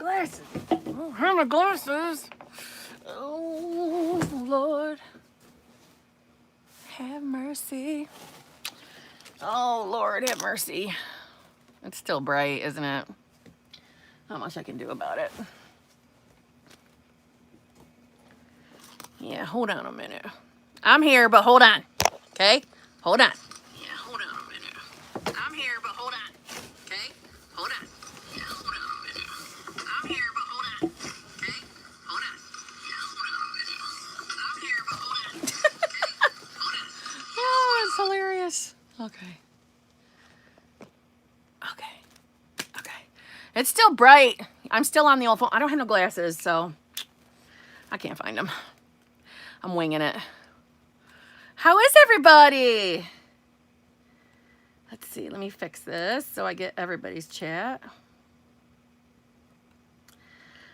glasses. I don't have my glasses. Oh, Lord. Have mercy. Oh, Lord, have mercy. It's still bright, isn't it? Not much I can do about it. Yeah, hold on a minute. I'm here, but hold on. Okay? Hold on. Yeah, hold on a minute. I'm here, but hold on. Okay? Hold on. Yeah, hold on a minute. I'm here, but hold on. Okay? Hold on. Yeah, hold on a minute. I'm here, but hold on. Okay? Hold on. Oh, it's hilarious. Okay. Okay. It's still bright. I'm still on the old phone. I don't have no glasses, so I can't find them. I'm winging it. How is everybody? Let's see. Let me fix this so I get everybody's chat.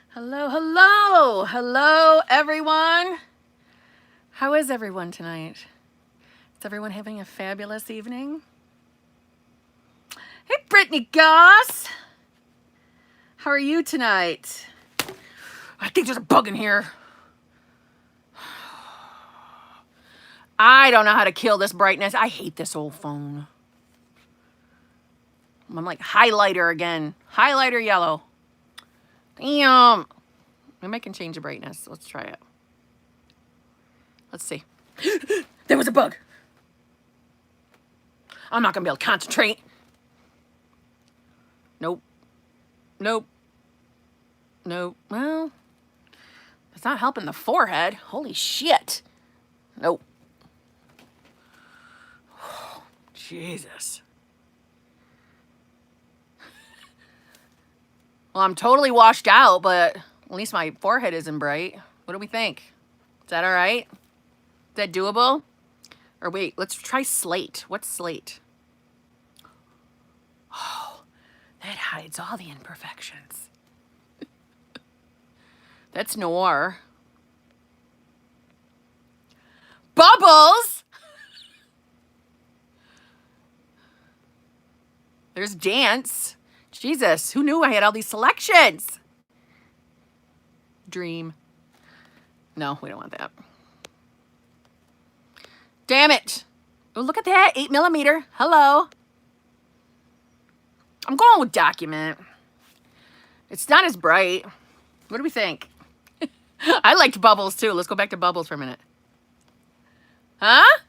Hello, hello. Hello, everyone. How is everyone tonight? Is everyone having a fabulous evening? Hey, Brittany Goss. How are you tonight? I think there's a bug in here. I don't know how to kill this brightness. I hate this old phone. I'm like highlighter again. Highlighter yellow. Damn. Maybe I can change the brightness. Let's try it. Let's see. There was a bug. I'm not going to be able to concentrate. Nope. Nope. Nope. Well, it's not helping the forehead. Holy shit. Nope. Oh, Jesus. Well, I'm totally washed out, but at least my forehead isn't bright. What do we think? Is that all right? Is that doable? Or wait, let's try slate. What's slate? Oh, that hides all the imperfections. That's noir. Bubbles! There's dance. Jesus, who knew I had all these selections? Dream. No, we don't want that. Damn it. Oh, look at that. 8mm. Hello. I'm going with document. It's not as bright. What do we think? I liked bubbles too. Let's go back to bubbles for a minute. Huh?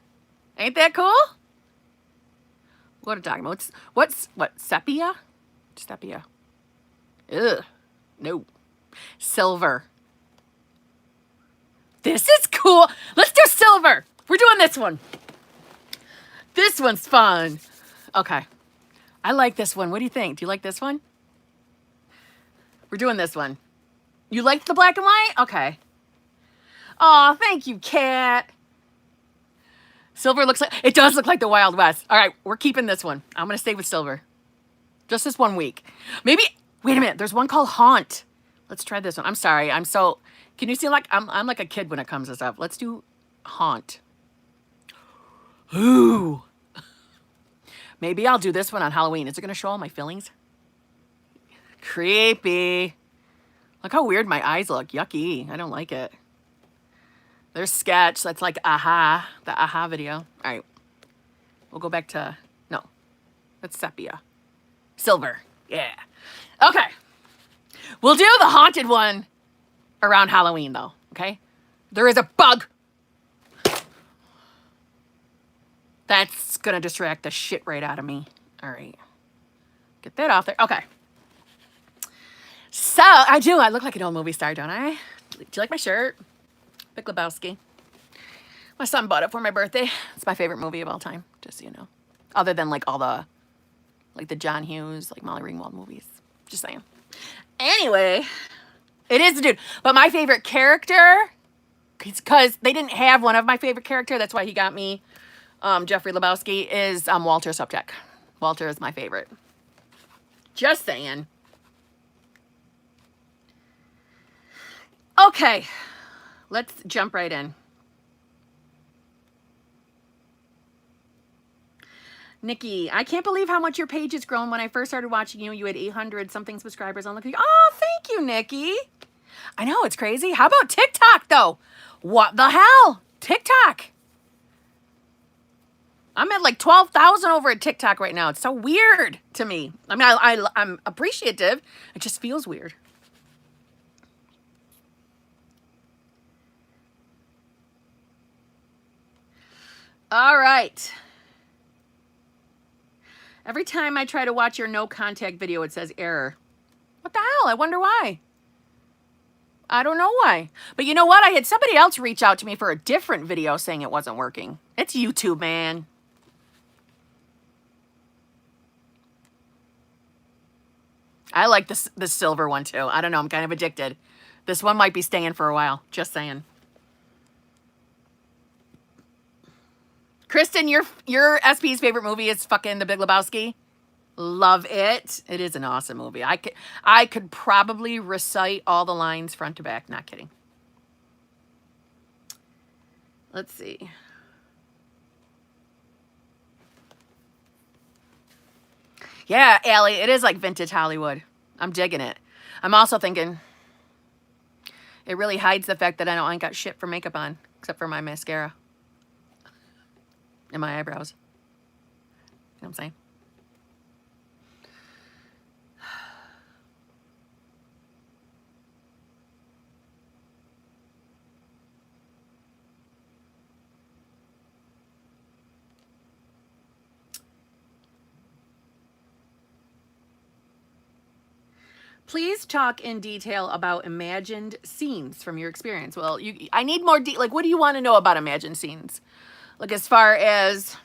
Ain't that cool? We'll go to document. What? Sepia? Sepia. Ugh. No. Silver. This is cool. Let's do silver. We're doing this one. This one's fun. Okay. I like this one. What do you think? Do you like this one? We're doing this one. You liked the black and white? Okay. Oh, thank you, Kat. Silver looks like, it does look like the Wild West. All right, we're keeping this one. I'm going to stay with silver. Just this 1 week. Maybe, wait a minute. There's one called Haunt. Let's try this one. I'm sorry. Can you see like, I'm like a kid when it comes to stuff. Let's do Haunt. Ooh. Maybe I'll do this one on Halloween. Is it going to show all my fillings? Creepy. Look how weird my eyes look. Yucky. I don't like it. There's Sketch. That's like Aha. The Aha video. All right. We'll go back to, no. That's Sepia. Silver. Yeah. Okay. We'll do the haunted one around Halloween though. Okay. There is a bug. That's going to distract the shit right out of me. All right. Get that off there. Okay. So, I do. I look like an old movie star, don't I? Do you like my shirt? Big Lebowski. My son bought it for my birthday. It's my favorite movie of all time, just so you know. Other than like all the, like the John Hughes, like Molly Ringwald movies. Just saying. Anyway, it is a dude. But my favorite character, because they didn't have one of my favorite character, that's why he got me Jeffrey Lebowski, is Walter Sobchak. Walter is my favorite. Just saying. Okay, let's jump right in. Nikki, I can't believe how much your page has grown. When I first started watching you, you had 800 something subscribers. I'm looking, oh, thank Thank you, Nikki. I know, it's crazy. How about TikTok, though? What the hell? TikTok. I'm at like 12,000 over at TikTok right now. It's so weird to me. I mean, I'm appreciative. It just feels weird. All right. Every time I try to watch your no contact video, it says error. What the hell? I wonder why. I don't know why. But you know what? I had somebody else reach out to me for a different video saying it wasn't working. It's YouTube, man. I like this silver one too. I don't know. I'm kind of addicted. This one might be staying for a while. Just saying. Kristen, your SP's favorite movie is fucking The Big Lebowski. Love it. It is an awesome movie. I could probably recite all the lines front to back. Not kidding. Let's see. Yeah, Allie, it is like vintage Hollywood. I'm digging it. I'm also thinking it really hides the fact that I ain't got shit for makeup on, except for my mascara and my eyebrows. You know what I'm saying? Please talk in detail about imagined scenes from your experience. Well, I need more like, what do you want to know about imagined scenes? Like, as far as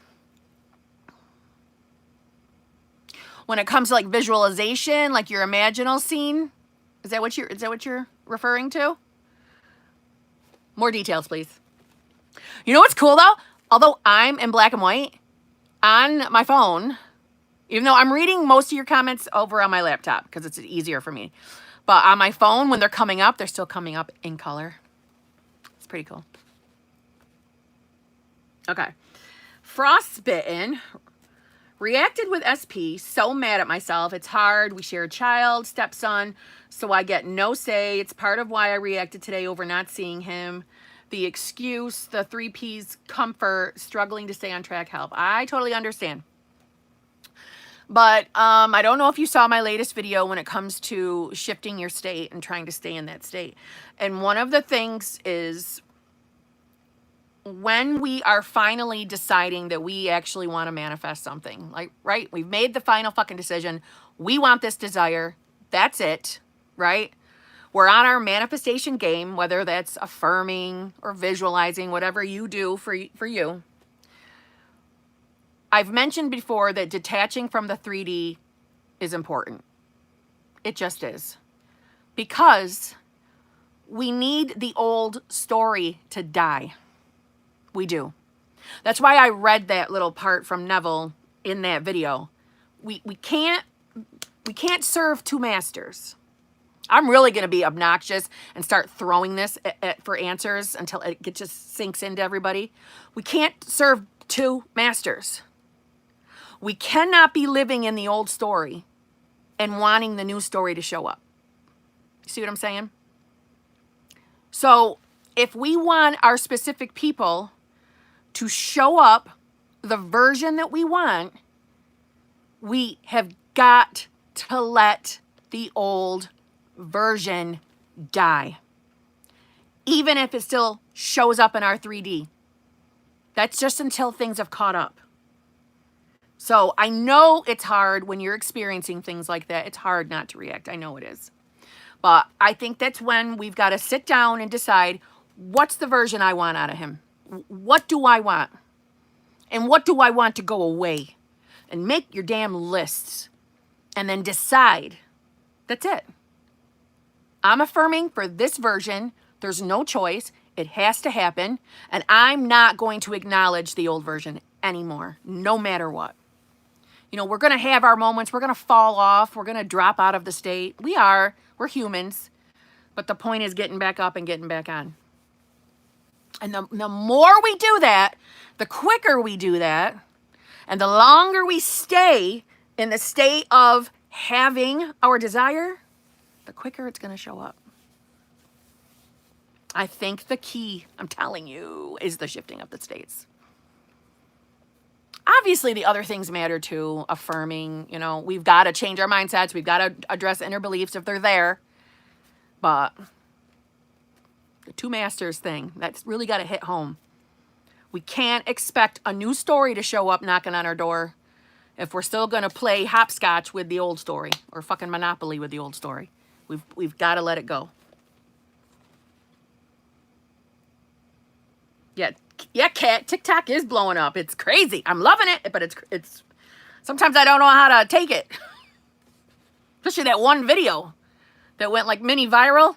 when it comes to like visualization, like your imaginal scene, is that what you're referring to? More details, please. You know what's cool though? Although I'm in black and white on my phone, even though I'm reading most of your comments over on my laptop because it's easier for me. But on my phone, when they're coming up, they're still coming up in color. It's pretty cool. Okay. Frostbitten. Reacted with SP. So mad at myself. It's hard. We share a child, stepson, so I get no say. It's part of why I reacted today over not seeing him. The excuse, the 3 Ps, comfort, struggling to stay on track, help. I totally understand. But I don't know if you saw my latest video when it comes to shifting your state and trying to stay in that state. And one of the things is when we are finally deciding that we actually want to manifest something, like, right? We've made the final fucking decision. We want this desire. That's it, right? We're on our manifestation game, whether that's affirming or visualizing, whatever you do for you. I've mentioned before that detaching from the 3D is important. It just is. Because we need the old story to die. We do. That's why I read that little part from Neville in that video. We can't serve 2 masters. I'm really going to be obnoxious and start throwing this for answers until it just sinks into everybody. We can't serve 2 masters. We cannot be living in the old story and wanting the new story to show up. You see what I'm saying? So if we want our specific people to show up the version that we want, we have got to let the old version die. Even if it still shows up in our 3D. That's just until things have caught up. So I know it's hard when you're experiencing things like that. It's hard not to react. I know it is. But I think that's when we've got to sit down and decide, what's the version I want out of him? What do I want? And what do I want to go away? And make your damn lists. And then decide. That's it. I'm affirming for this version. There's no choice. It has to happen. And I'm not going to acknowledge the old version anymore, no matter what. You know, we're going to have our moments. We're going to fall off. We're going to drop out of the state. We're humans. But the point is getting back up and getting back on. And the more we do that, the quicker we do that, and the longer we stay in the state of having our desire, the quicker it's going to show up. I think the key, I'm telling you, is the shifting of the states. Obviously, the other things matter too. Affirming, you know, we've got to change our mindsets. We've got to address inner beliefs if they're there. But the two masters thing, that's really got to hit home. We can't expect a new story to show up knocking on our door if we're still going to play hopscotch with the old story or fucking Monopoly with the old story. We've got to let it go. Yeah, Kat, TikTok is blowing up. It's crazy. I'm loving it, but it's sometimes I don't know how to take it. Especially that one video that went like mini viral.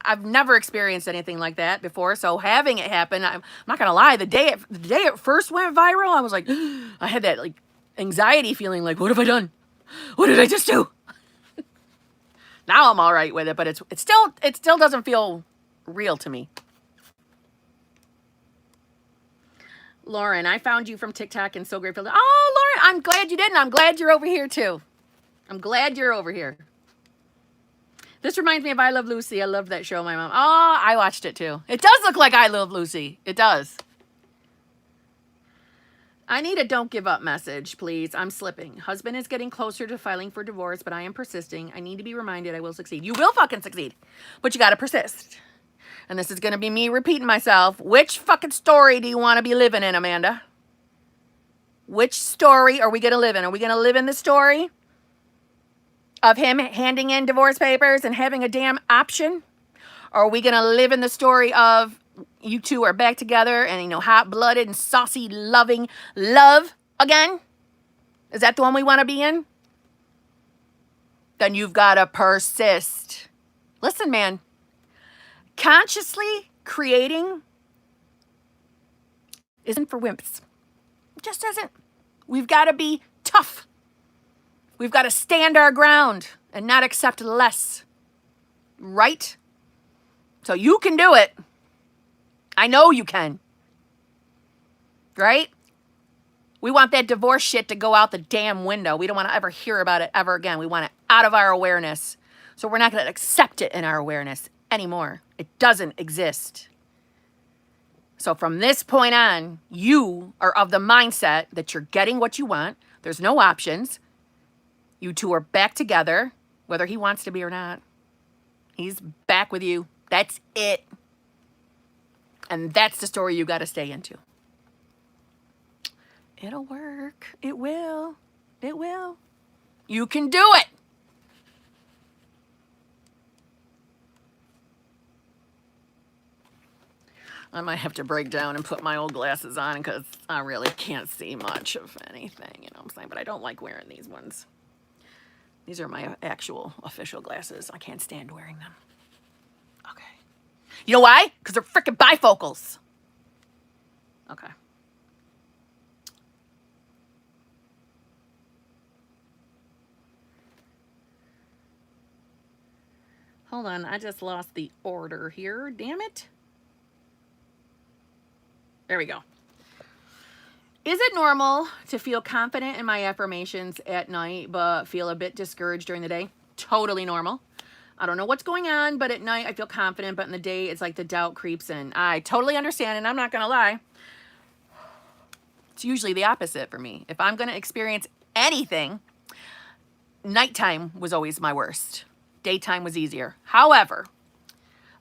I've never experienced anything like that before, so having it happen, I'm not gonna lie, the day it first went viral, I was like, I had that like anxiety feeling like, what have I done? What did I just do? Now I'm all right with it, but it still doesn't feel real to me. Lauren, I found you from TikTok and so grateful. Oh, Lauren, I'm glad you did, and I'm glad you're over here too. I'm glad you're over here. This reminds me of I Love Lucy. I love that show, my mom. Oh, I watched it too. It does look like I Love Lucy. It does. I need a don't give up message, please. I'm slipping. Husband is getting closer to filing for divorce, but I am persisting. I need to be reminded I will succeed. You will fucking succeed, but you got to persist. And this is going to be me repeating myself. Which fucking story do you want to be living in, Amanda? Which story are we going to live in? Are we going to live in the story of him handing in divorce papers and having a damn option? Or are we going to live in the story of you two are back together and, you know, hot-blooded and saucy, loving love again? Is that the one we want to be in? Then you've got to persist. Listen, man. Consciously creating isn't for wimps. It just isn't. We've got to be tough. We've got to stand our ground and not accept less. Right? So you can do it. I know you can. Right? We want that divorce shit to go out the damn window. We don't want to ever hear about it ever again. We want it out of our awareness. So we're not going to accept it in our awareness anymore. It doesn't exist. So from this point on, you are of the mindset that you're getting what you want. There's no options. You two are back together, whether he wants to be or not. He's back with you. That's it. And that's the story you got to stay into. It'll work. It will. It will. You can do it. I might have to break down and put my old glasses on because I really can't see much of anything, you know what I'm saying? But I don't like wearing these ones. These are my actual official glasses. I can't stand wearing them. Okay. You know why? Because they're freaking bifocals. Okay. Hold on, I just lost the order here. Damn it. There we go. Is it normal to feel confident in my affirmations at night, but feel a bit discouraged during the day? Totally normal. I don't know what's going on, but at night I feel confident, but in the day it's like the doubt creeps in. I totally understand, and I'm not going to lie. It's usually the opposite for me. If I'm going to experience anything, nighttime was always my worst. Daytime was easier. However,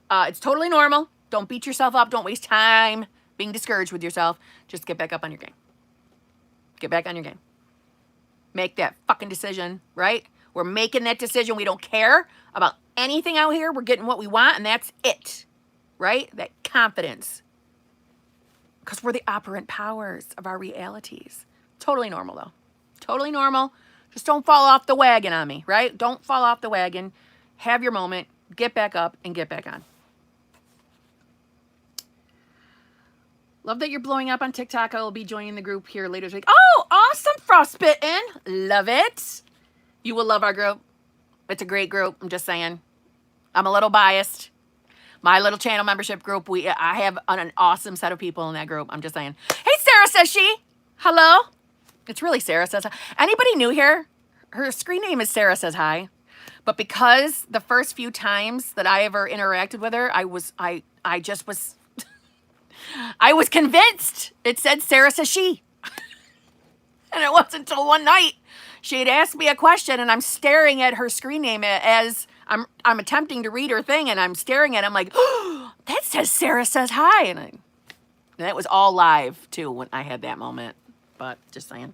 it's totally normal. Don't beat yourself up. Don't waste time being discouraged with yourself. Just get back up on your game. Get back on your game. Make that fucking decision, right? We're making that decision. We don't care about anything out here. We're getting what we want, and that's it, right? That confidence. Because we're the operant powers of our realities. Totally normal, though. Totally normal. Just don't fall off the wagon on me, right? Don't fall off the wagon. Have your moment. Get back up and get back on. Love that you're blowing up on TikTok. I will be joining the group here later this week. Oh, awesome, Frostbitten. Love it. You will love our group. It's a great group. I'm just saying. I'm a little biased. My little channel membership group, I have an awesome set of people in that group. I'm just saying. Hey, Sarah says she. Hello. It's really Sarah says hi. Anybody new here? Her screen name is Sarah says hi. But because the first few times that I ever interacted with her, I just was, I was convinced it said Sarah says she. And it wasn't until one night she had asked me a question, and I'm staring at her screen name as I'm attempting to read her thing, and I'm staring at it. I'm like, oh, that says Sarah says hi. And it was all live too when I had that moment. But just saying.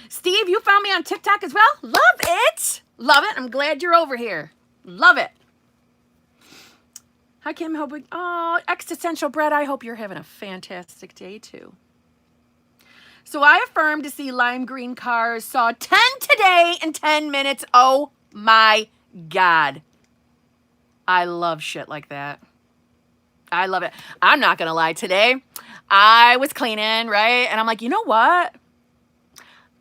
Steve, you found me on TikTok as well? Love it. Love it. I'm glad you're over here. Love it. Hi, Kim. Oh, existential bread. I hope you're having a fantastic day, too. So I affirmed to see lime green cars. Saw 10 today in 10 minutes. Oh, my God. I love shit like that. I love it. I'm not going to lie. Today, I was cleaning, right? And I'm like, you know what?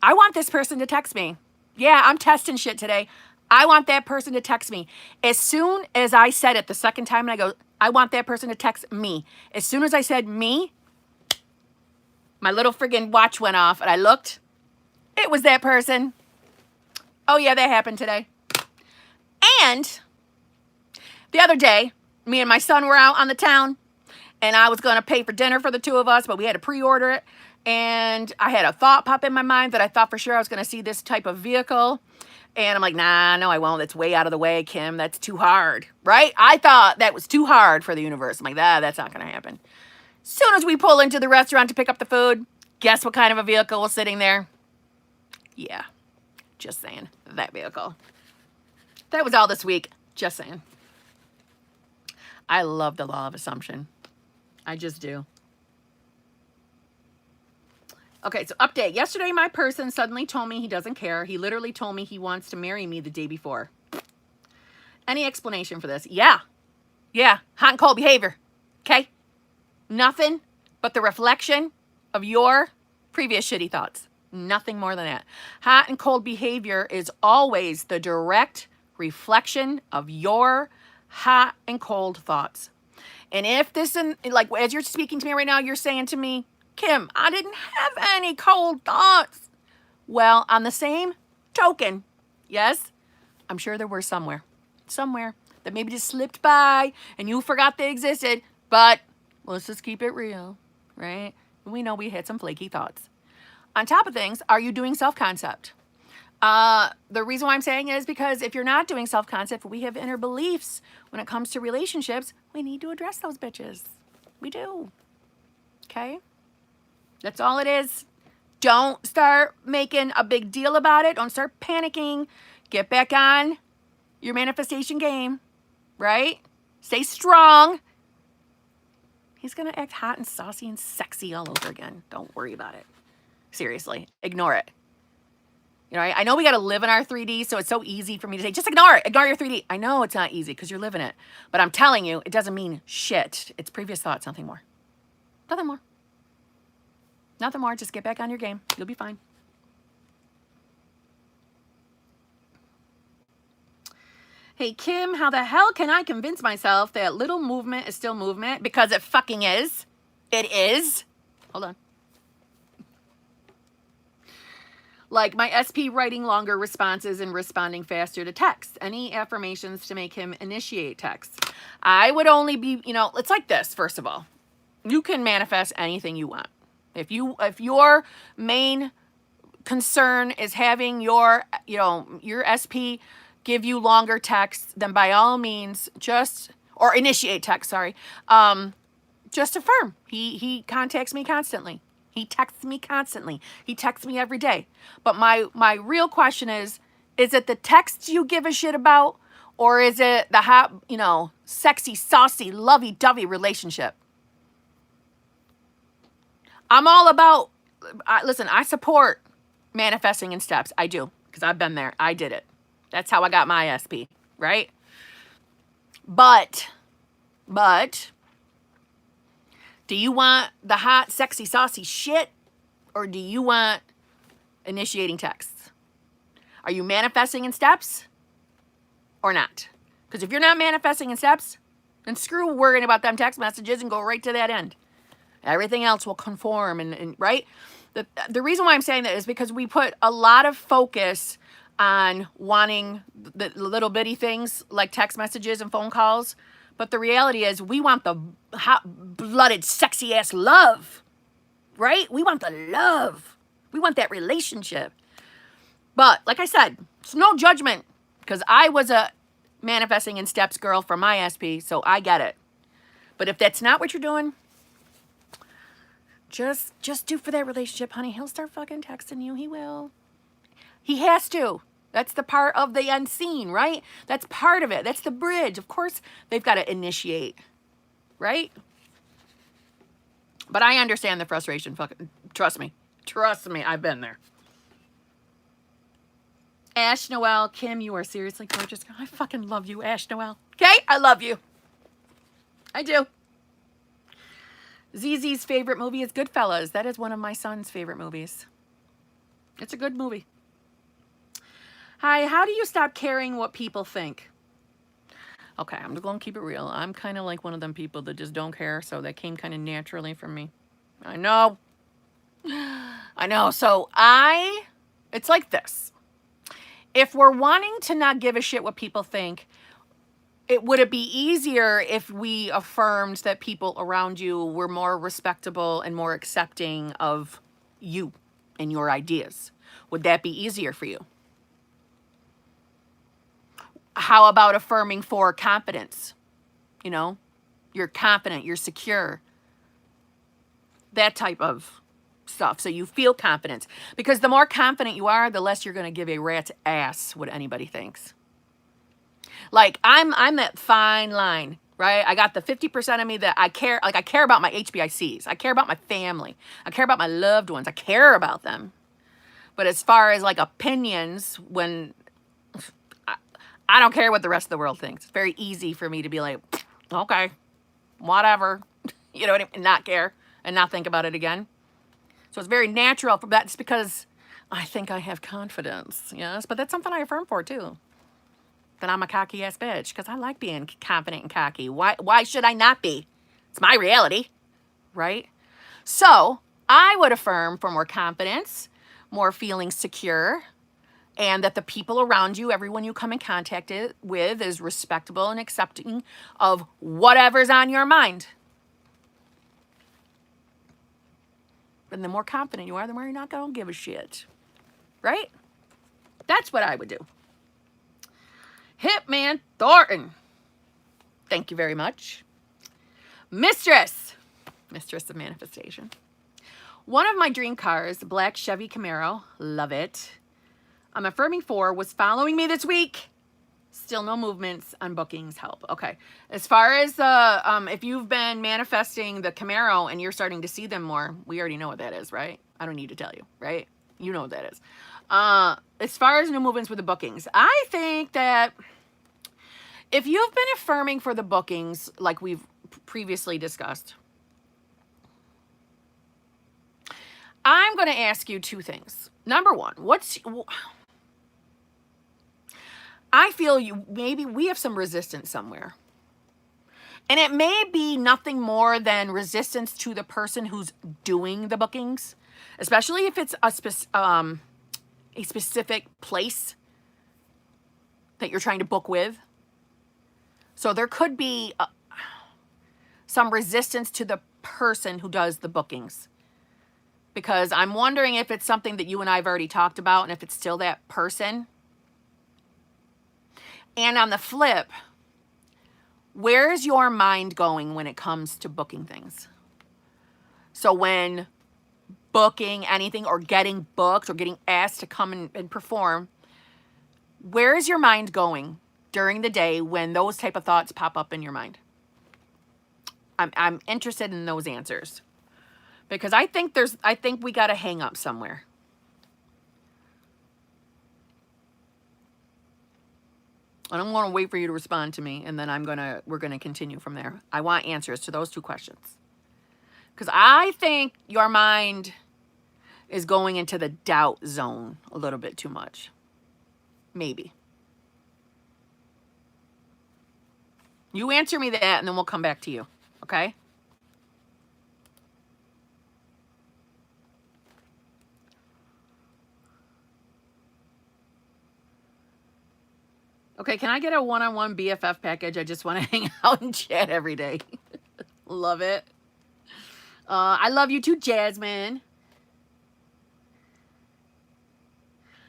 I want this person to text me. Yeah, I'm testing shit today. I want that person to text me. As soon as I said it the second time, and I go, I want that person to text me. As soon as I said me, my little friggin' watch went off, and I looked. It was that person. Oh, yeah, that happened today. And the other day, me and my son were out on the town, and I was going to pay for dinner for the two of us, but we had to pre-order it. And I had a thought pop in my mind that I thought for sure I was going to see this type of vehicle. And I'm like, nah, no, I won't. That's way out of the way, Kim. That's too hard, right? I thought that was too hard for the universe. I'm like, that's not going to happen. Soon as we pull into the restaurant to pick up the food, guess what kind of a vehicle was sitting there? Yeah, just saying, that vehicle. That was all this week, just saying. I love the law of assumption. I just do. Okay, so update. Yesterday, my person suddenly told me he doesn't care. He literally told me he wants to marry me the day before. Any explanation for this? Yeah. Hot and cold behavior. Okay? Nothing but the reflection of your previous shitty thoughts. Nothing more than that. Hot and cold behavior is always the direct reflection of your hot and cold thoughts. And if this, like as you're speaking to me right now, you're saying to me, Kim, I didn't have any cold thoughts. Well, on the same token, yes, I'm sure there were somewhere that maybe just slipped by and you forgot they existed, but let's just keep it real, right? We know we had some flaky thoughts. On top of things, are you doing self-concept? The reason why I'm saying it is because if you're not doing self-concept, we have inner beliefs when it comes to relationships. We need to address those bitches. We do. Okay? That's all it is. Don't start making a big deal about it. Don't start panicking. Get back on your manifestation game, right? Stay strong. He's going to act hot and saucy and sexy all over again. Don't worry about it. Seriously, ignore it. You know, I know we got to live in our 3D, so it's so easy for me to say, just ignore it. Ignore your 3D. I know it's not easy because you're living it. But I'm telling you, it doesn't mean shit. It's previous thoughts, nothing more. Nothing more. Nothing more. Just get back on your game. You'll be fine. Hey, Kim, how the hell can I convince myself that little movement is still movement? Because it fucking is. It is. Hold on. Like my SP writing longer responses and responding faster to text. Any affirmations to make him initiate text? I would only be, it's like this, first of all. You can manifest anything you want. If your main concern is having your SP give you longer texts, then by all means or initiate text, sorry. Just affirm. He contacts me constantly. He texts me constantly. He texts me every day. But my real question is it the texts you give a shit about, or is it the hot, sexy, saucy, lovey-dovey relationship? I'm all about, listen, I support manifesting in steps. I do, because I've been there. I did it. That's how I got my SP, right? But, do you want the hot, sexy, saucy shit, or do you want initiating texts? Are you manifesting in steps or not? Because if you're not manifesting in steps, then screw worrying about them text messages and go right to that end. Everything else will conform and right? The reason why I'm saying that is because we put a lot of focus on wanting the little bitty things like text messages and phone calls. But the reality is we want the hot-blooded, sexy-ass love, right? We want the love. We want that relationship. But like I said, it's no judgment because I was a manifesting in steps girl from my SP, so I get it. But if that's not what you're doing, just do for that relationship, honey. He'll start fucking texting you. He will. He has to. That's the part of the unseen, right? That's part of it. That's the bridge. Of course, they've got to initiate, right? But I understand the frustration. Fucking trust me. Trust me. I've been there. Ash Noel, Kim, you are seriously gorgeous. I fucking love you, Ash Noel. Okay? I love you. I do. ZZ's favorite movie is Goodfellas. That is one of my son's favorite movies. It's a good movie. Hi, how do you stop caring what people think? Okay, I'm just going to keep it real. I'm kind of like one of them people that just don't care, so that came kind of naturally from me. I know. I know. So it's like this. If we're wanting to not give a shit what people think, would it be easier if we affirmed that people around you were more respectable and more accepting of you and your ideas? Would that be easier for you? How about affirming for confidence? You know, you're confident, you're secure. That type of stuff. So you feel confidence. Because the more confident you are, the less you're going to give a rat's ass what anybody thinks. Like, I'm that fine line, right? I got the 50% of me that I care, like I care about my HBICs. I care about my family. I care about my loved ones. I care about them. But as far as like opinions, when I don't care what the rest of the world thinks. It's very easy for me to be like, okay, whatever. You know what I mean? Not care and not think about it again. So it's very natural for that. It's because I think I have confidence. Yes, but that's something I affirm for too. That I'm a cocky ass bitch because I like being confident and cocky. Why should I not be? It's my reality, right? So I would affirm for more confidence, more feeling secure, and that the people around you, everyone you come in contact with, is respectable and accepting of whatever's on your mind. And the more confident you are, the more you're not going to give a shit. Right? That's what I would do. Hitman Thornton. Thank you very much. Mistress of Manifestation. One of my dream cars, the black Chevy Camaro, love it. I'm affirming for, was following me this week. Still no movements on bookings, help. Okay. As far as if you've been manifesting the Camaro and you're starting to see them more, we already know what that is, right? I don't need to tell you, right? You know what that is. As far as no movements with the bookings, I think that if you've been affirming for the bookings, like we've previously discussed, I'm going to ask you two things. Number one, I feel maybe we have some resistance somewhere. And it may be nothing more than resistance to the person who's doing the bookings, especially if it's a specific place that you're trying to book with. So there could be some resistance to the person who does the bookings. Because I'm wondering if it's something that you and I have already talked about and if it's still that person. And on the flip, where's your mind going when it comes to booking things? So when booking anything or getting booked or getting asked to come and perform, where is your mind going during the day when those type of thoughts pop up in your mind? I'm interested in those answers. Because I think we got a hang up somewhere. And I'm going to wait for you to respond to me, and then we're going to continue from there. I want answers to those two questions. Because I think your mind is going into the doubt zone a little bit too much. Maybe. You answer me that, and then we'll come back to you. Okay? Okay, can I get a one-on-one BFF package? I just want to hang out and chat every day. Love it. I love you too, Jasmine.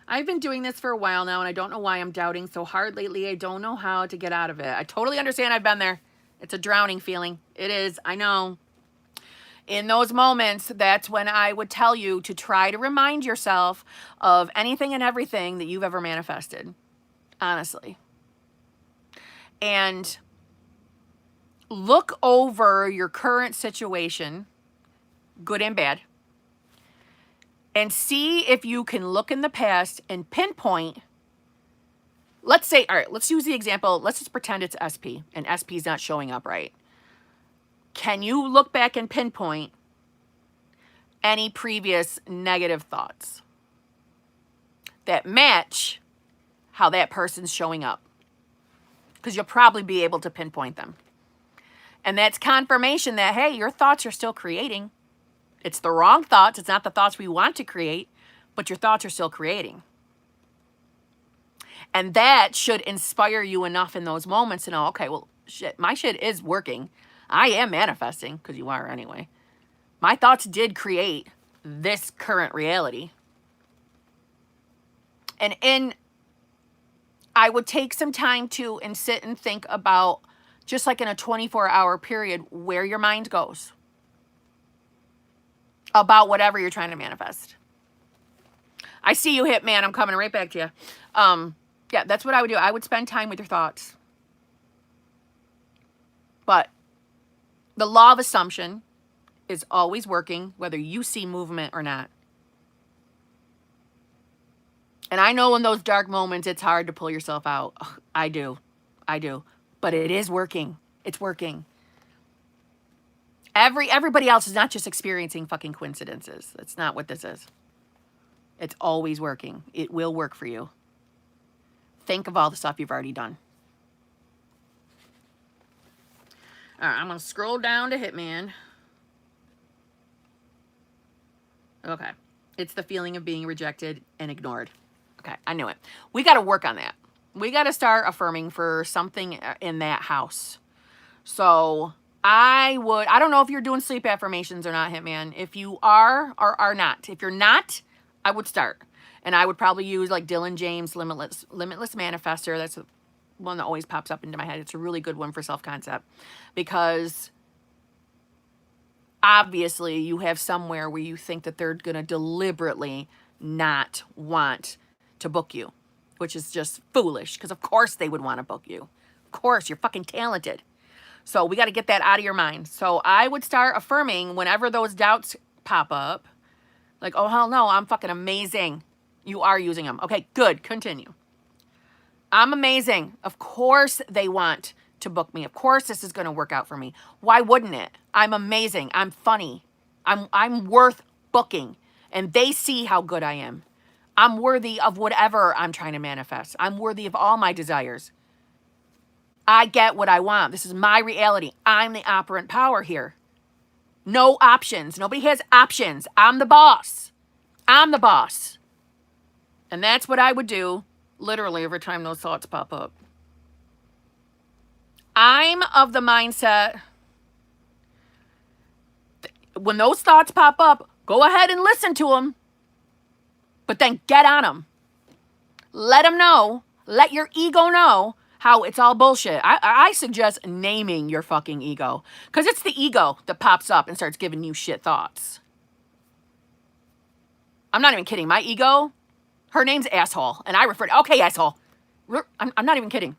I've been doing this for a while now, and I don't know why I'm doubting so hard lately. I don't know how to get out of it. I totally understand. I've been there. It's a drowning feeling. It is. I know. In those moments, that's when I would tell you to try to remind yourself of anything and everything that you've ever manifested. Honestly. And look over your current situation, good and bad, and see if you can look in the past and pinpoint. Let's say, all right, let's use the example. Let's just pretend it's SP and SP is not showing up right. Can you look back and pinpoint any previous negative thoughts that match how that person's showing up? Because you'll probably be able to pinpoint them. And that's confirmation that, hey, your thoughts are still creating. It's the wrong thoughts. It's not the thoughts we want to create, but your thoughts are still creating. And that should inspire you enough in those moments to know, okay, well, shit, my shit is working. I am manifesting, because you are anyway. My thoughts did create this current reality. And I would take some time to and sit and think about, just like in a 24-hour period, where your mind goes about whatever you're trying to manifest. I see you, Hitman. I'm coming right back to you. Yeah, that's what I would do. I would spend time with your thoughts. But the law of assumption is always working, whether you see movement or not. And I know in those dark moments, it's hard to pull yourself out. Ugh, I do. But it is working. It's working. Everybody else is not just experiencing fucking coincidences. That's not what this is. It's always working. It will work for you. Think of all the stuff you've already done. All right, I'm going to scroll down to Hitman. Okay. It's the feeling of being rejected and ignored. Okay, I knew it. We got to work on that. We got to start affirming for something in that house. So I don't know if you're doing sleep affirmations or not, Hitman. If you are or are not. If you're not, I would start. And I would probably use like Dylan James' Limitless Manifestor. That's one that always pops up into my head. It's a really good one for self-concept. Because obviously you have somewhere where you think that they're going to deliberately not want to book you, which is just foolish, because of course they would want to book you. Of course, you're fucking talented. So we got to get that out of your mind. So I would start affirming whenever those doubts pop up. Like, oh, hell no, I'm fucking amazing. You are using them. Okay, good. Continue. I'm amazing. Of course they want to book me. Of course this is going to work out for me. Why wouldn't it? I'm amazing. I'm funny. I'm worth booking. And they see how good I am. I'm worthy of whatever I'm trying to manifest. I'm worthy of all my desires. I get what I want. This is my reality. I'm the operant power here. No options. Nobody has options. I'm the boss. I'm the boss. And that's what I would do literally every time those thoughts pop up. I'm of the mindset, when those thoughts pop up, go ahead and listen to them. But then get on them. Let them know. Let your ego know how it's all bullshit. I suggest naming your fucking ego. Because it's the ego that pops up and starts giving you shit thoughts. I'm not even kidding. My ego, her name's Asshole. And I refer to, okay, Asshole. I'm not even kidding.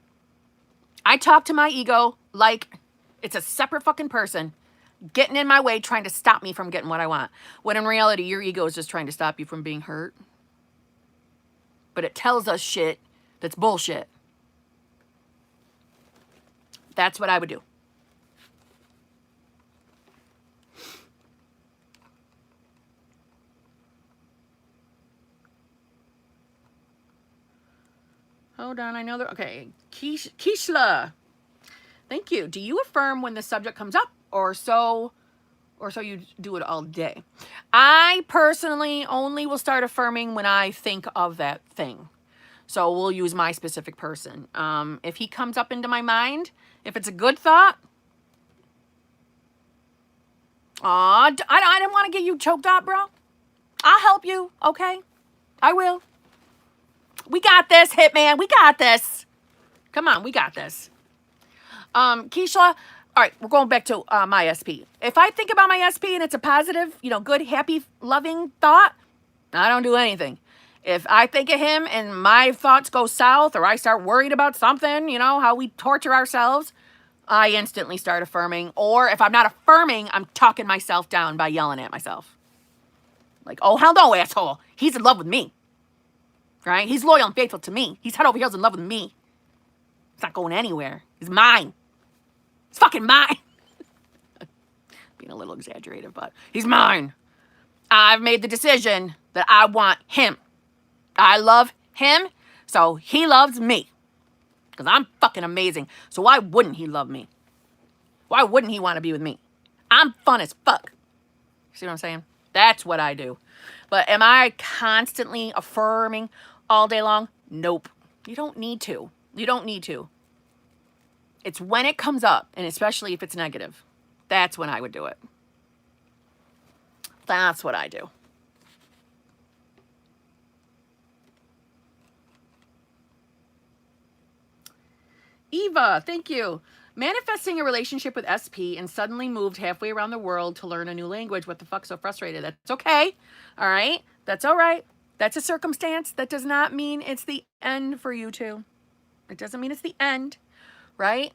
I talk to my ego like it's a separate fucking person getting in my way, trying to stop me from getting what I want. When in reality, your ego is just trying to stop you from being hurt. But it tells us shit that's bullshit. That's what I would do. Hold on, I know that. Okay, Kishla. Thank you. Do you affirm when the subject comes up, or so you do it all day? I personally only will start affirming when I think of that thing. So we'll use my specific person. If he comes up into my mind, if it's a good thought, I didn't want to get you choked up, bro. I'll help you, okay? I will. We got this, Hitman. We got this. Come on, we got this. Keisha, all right, we're going back to my SP. If I think about my SP and it's a positive, good, happy, loving thought, I don't do anything. If I think of him and my thoughts go south or I start worried about something, how we torture ourselves, I instantly start affirming. Or if I'm not affirming, I'm talking myself down by yelling at myself. Like, oh, hell no, asshole. He's in love with me. Right? He's loyal and faithful to me. He's head over heels in love with me. He's not going anywhere. He's mine. He's fucking mine. Being a little exaggerated, but he's mine. I've made the decision that I want him. I love him, so he loves me. Because I'm fucking amazing. So why wouldn't he love me? Why wouldn't he want to be with me? I'm fun as fuck. See what I'm saying? That's what I do. But am I constantly affirming all day long? Nope. You don't need to. You don't need to. It's when it comes up, and especially if it's negative. That's when I would do it. That's what I do. Eva, thank you. Manifesting a relationship with SP and suddenly moved halfway around the world to learn a new language. What the fuck, so frustrated? That's okay. All right. That's all right. That's a circumstance. That does not mean it's the end for you two. It doesn't mean it's the end, right?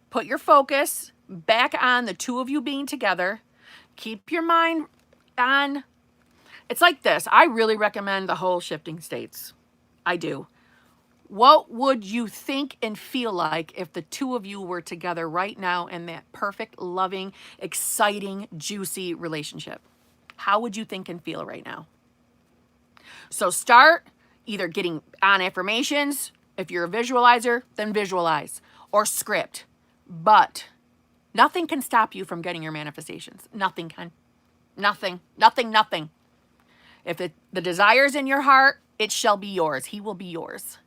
Put your focus back on the two of you being together. Keep your mind on. It's like this. I really recommend the whole shifting states. I do. What would you think and feel like if the two of you were together right now in that perfect, loving, exciting, juicy relationship? How would you think and feel right now? So start either getting on affirmations. If you're a visualizer, then visualize or script. But nothing can stop you from getting your manifestations. Nothing can. Nothing. Nothing. Nothing. If the desire's in your heart, it shall be yours. He will be yours.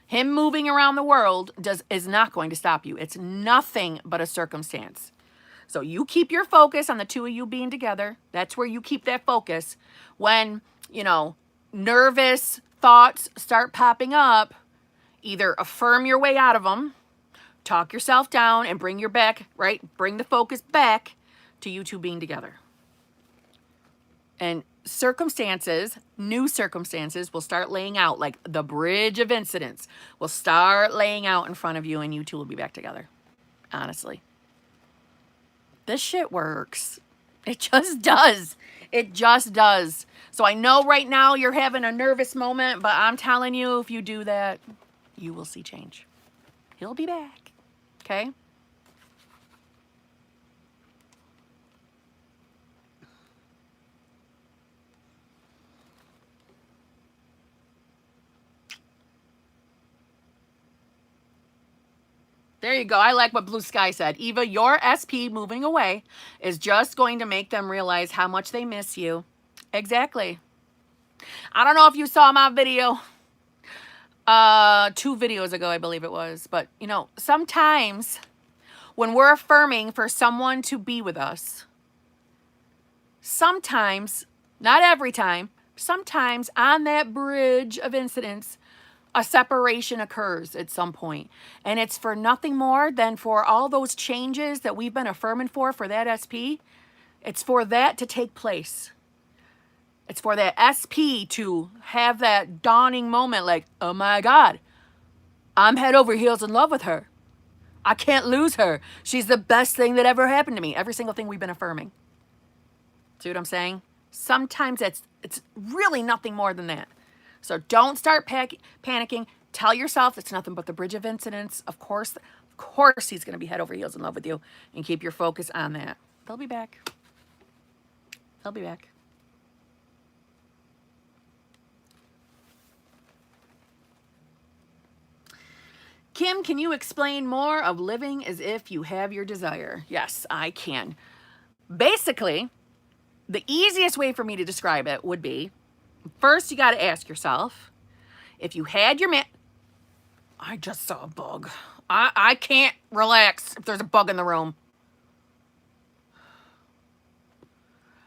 Him moving around the world is not going to stop you. It's nothing but a circumstance. So you keep your focus on the two of you being together. That's where you keep that focus. When, nervous thoughts start popping up, either affirm your way out of them, talk yourself down, and bring the focus back to you two being together. And new circumstances will start laying out, like the bridge of incidents will start laying out in front of you, and you two will be back together. Honestly. This shit works. It just does. It just does. So I know right now you're having a nervous moment, but I'm telling you, if you do that, you will see change. He'll be back. Okay? There you go. I like what Blue Sky said. Eva, your SP moving away is just going to make them realize how much they miss you. Exactly. I don't know if you saw my video 2 videos ago, I believe it was. But, sometimes when we're affirming for someone to be with us, sometimes, not every time, sometimes on that bridge of incidents, a separation occurs at some point. And it's for nothing more than for all those changes that we've been affirming for that SP. It's for that to take place. It's for that SP to have that dawning moment like, oh my God, I'm head over heels in love with her. I can't lose her. She's the best thing that ever happened to me. Every single thing we've been affirming. See what I'm saying? Sometimes it's really nothing more than that. So don't start panicking. Tell yourself it's nothing but the bridge of incidents. Of course, he's going to be head over heels in love with you. And keep your focus on that. They'll be back. They'll be back. Kim, can you explain more of living as if you have your desire? Yes, I can. Basically, the easiest way for me to describe it would be, first you got to ask yourself, If you had your I just saw a bug. I can't relax if there's a bug in the room.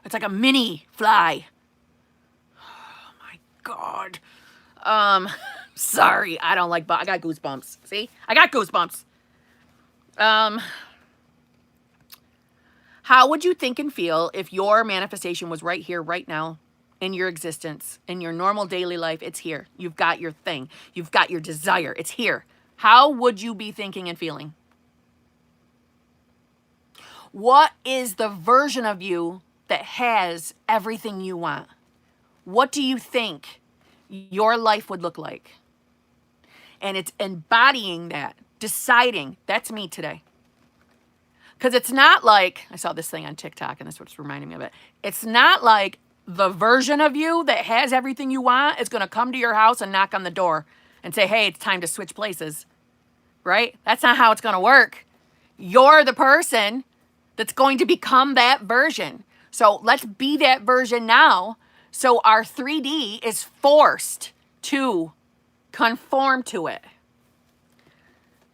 It's like a mini fly. Oh my God. Sorry, I don't like bugs. I got goosebumps. See? I got goosebumps. How would you think and feel if your manifestation was right here, right now, in your existence, in your normal daily life? It's here. You've got your thing. You've got your desire. It's here. How would you be thinking and feeling? What is the version of you that has everything you want? What do you think your life would look like? And it's embodying that, deciding, that's me today. Because it's not like, I saw this thing on TikTok and that's what's reminding me of it. It's not like the version of you that has everything you want is going to come to your house and knock on the door and say, hey, it's time to switch places, right? That's not how it's going to work. You're the person that's going to become that version. So let's be that version now. So our 3D is forced to conform to it.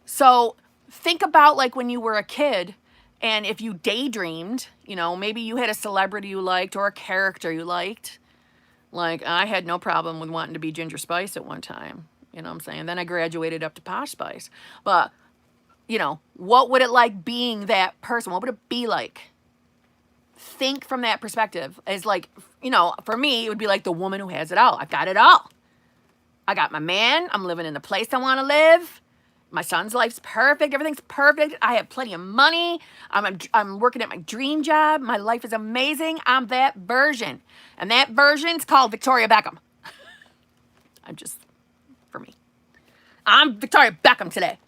So think about like when you were a kid and if you daydreamed, you know, maybe you had a celebrity you liked or a character you liked. Like I had no problem with wanting to be Ginger Spice at one time. You know what I'm saying? Then I graduated up to Posh Spice. But, you know, what would it like being that person? What would it be like? Think from that perspective. As like, you know, for me, it would be like the woman who has it all. I've got it all. I got my man. I'm living in the place I want to live. My son's life's perfect. Everything's perfect. I have plenty of money. I'm working at my dream job. My life is amazing. I'm that version. And that version's called Victoria Beckham. I'm just, for me. I'm Victoria Beckham today.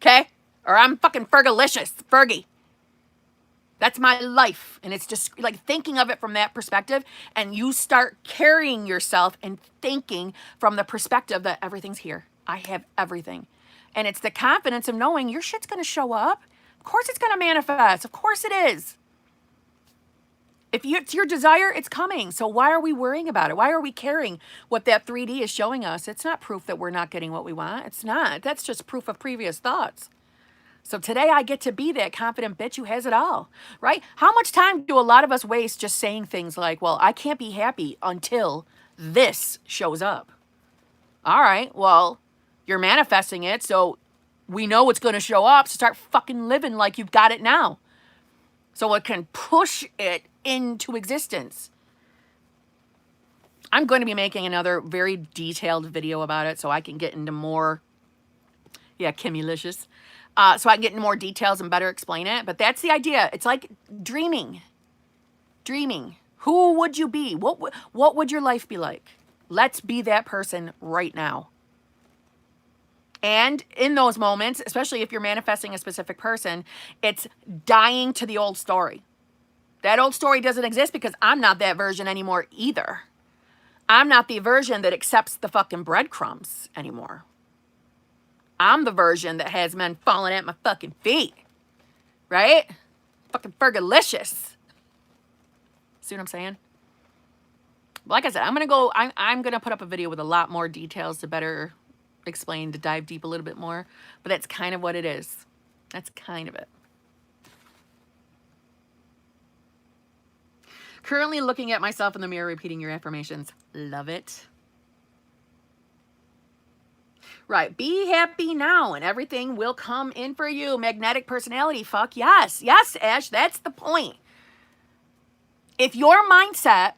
Okay? Or I'm fucking Fergalicious. Fergie. That's my life. And it's just like thinking of it from that perspective. And you start carrying yourself and thinking from the perspective that everything's here. I have everything. And it's the confidence of knowing your shit's going to show up. Of course it's going to manifest. Of course it is. If it's your desire, it's coming. So why are we worrying about it? Why are we caring what that 3D is showing us? It's not proof that we're not getting what we want. It's not. That's just proof of previous thoughts. So today I get to be that confident bitch who has it all, right? How much time do a lot of us waste just saying things like, well, I can't be happy until this shows up? All right, well, you're manifesting it, so we know it's going to show up, so start fucking living like you've got it now. So it can push it into existence. I'm going to be making another very detailed video about it so I can get into more, yeah, Kimmylicious. So I can get into more details and better explain it. But that's the idea. It's like dreaming. Dreaming. Who would you be? What would your life be like? Let's be that person right now. And in those moments, especially if you're manifesting a specific person, it's dying to the old story. That old story doesn't exist because I'm not that version anymore either. I'm not the version that accepts the fucking breadcrumbs anymore. I'm the version that has men falling at my fucking feet. Right? Fucking Fergalicious. See what I'm saying? Like I said, I'm going to put up a video with a lot more details to better explain, to dive deep a little bit more. But that's kind of what it is. That's kind of it. Currently looking at myself in the mirror, repeating your affirmations. Love it. Right. Be happy now and everything will come in for you. Magnetic personality. Fuck yes. Yes, Ash. That's the point. If your mindset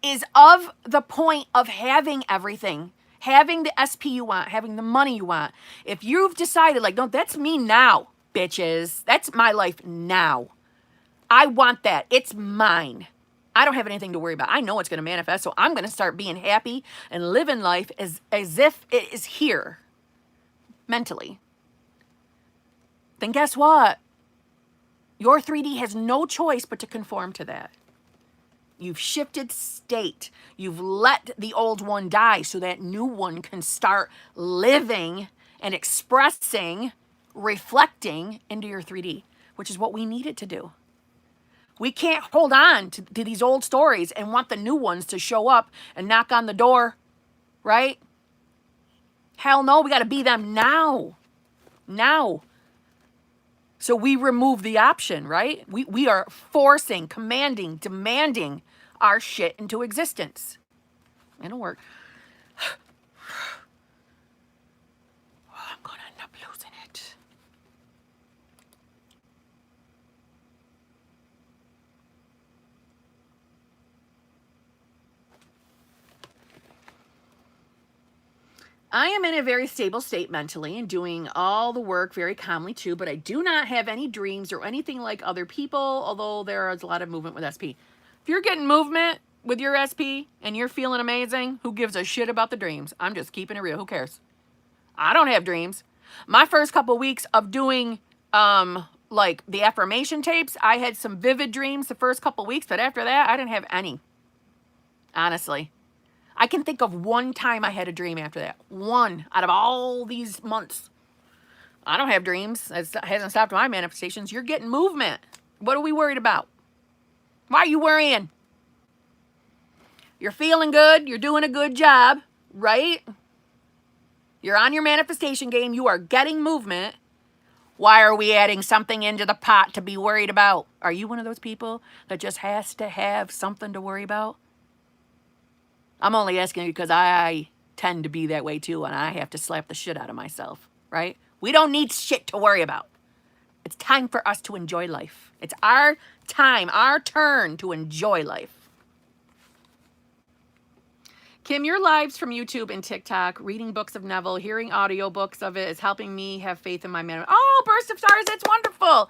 is of the point of having everything, having the SP you want, having the money you want, if you've decided like, no, that's me now, bitches. That's my life now. I want that. It's mine. I don't have anything to worry about. I know it's going to manifest, so I'm going to start being happy and living life as if it is here. Mentally, then guess what? Your 3D has no choice but to conform to that. You've shifted state. You've let the old one die so that new one can start living and expressing, reflecting into your 3D, which is what we needed to do. We can't hold on to these old stories and want the new ones to show up and knock on the door, right? Hell no, we got to be them now. Now. So we remove the option, right? We are forcing, commanding, demanding our shit into existence. It'll work. Oh, I'm going to end up losing it. I am in a very stable state mentally and doing all the work very calmly too, but I do not have any dreams or anything like other people, although there is a lot of movement with SP. If you're getting movement with your SP and you're feeling amazing, who gives a shit about the dreams? I'm just keeping it real. Who cares? I don't have dreams. My first couple weeks of doing like the affirmation tapes, I had some vivid dreams the first couple weeks, but after that, I didn't have any. Honestly. I can think of one time I had a dream after that. One out of all these months. I don't have dreams. It hasn't stopped my manifestations. You're getting movement. What are we worried about? Why are you worrying? You're feeling good. You're doing a good job, right? You're on your manifestation game. You are getting movement. Why are we adding something into the pot to be worried about? Are you one of those people that just has to have something to worry about? I'm only asking because I tend to be that way too, and I have to slap the shit out of myself, right? We don't need shit to worry about. It's time for us to enjoy life. It's our time, our turn to enjoy life. Kim, your lives from YouTube and TikTok, reading books of Neville, hearing audiobooks of it is helping me have faith in my man. Oh, burst of stars, that's wonderful.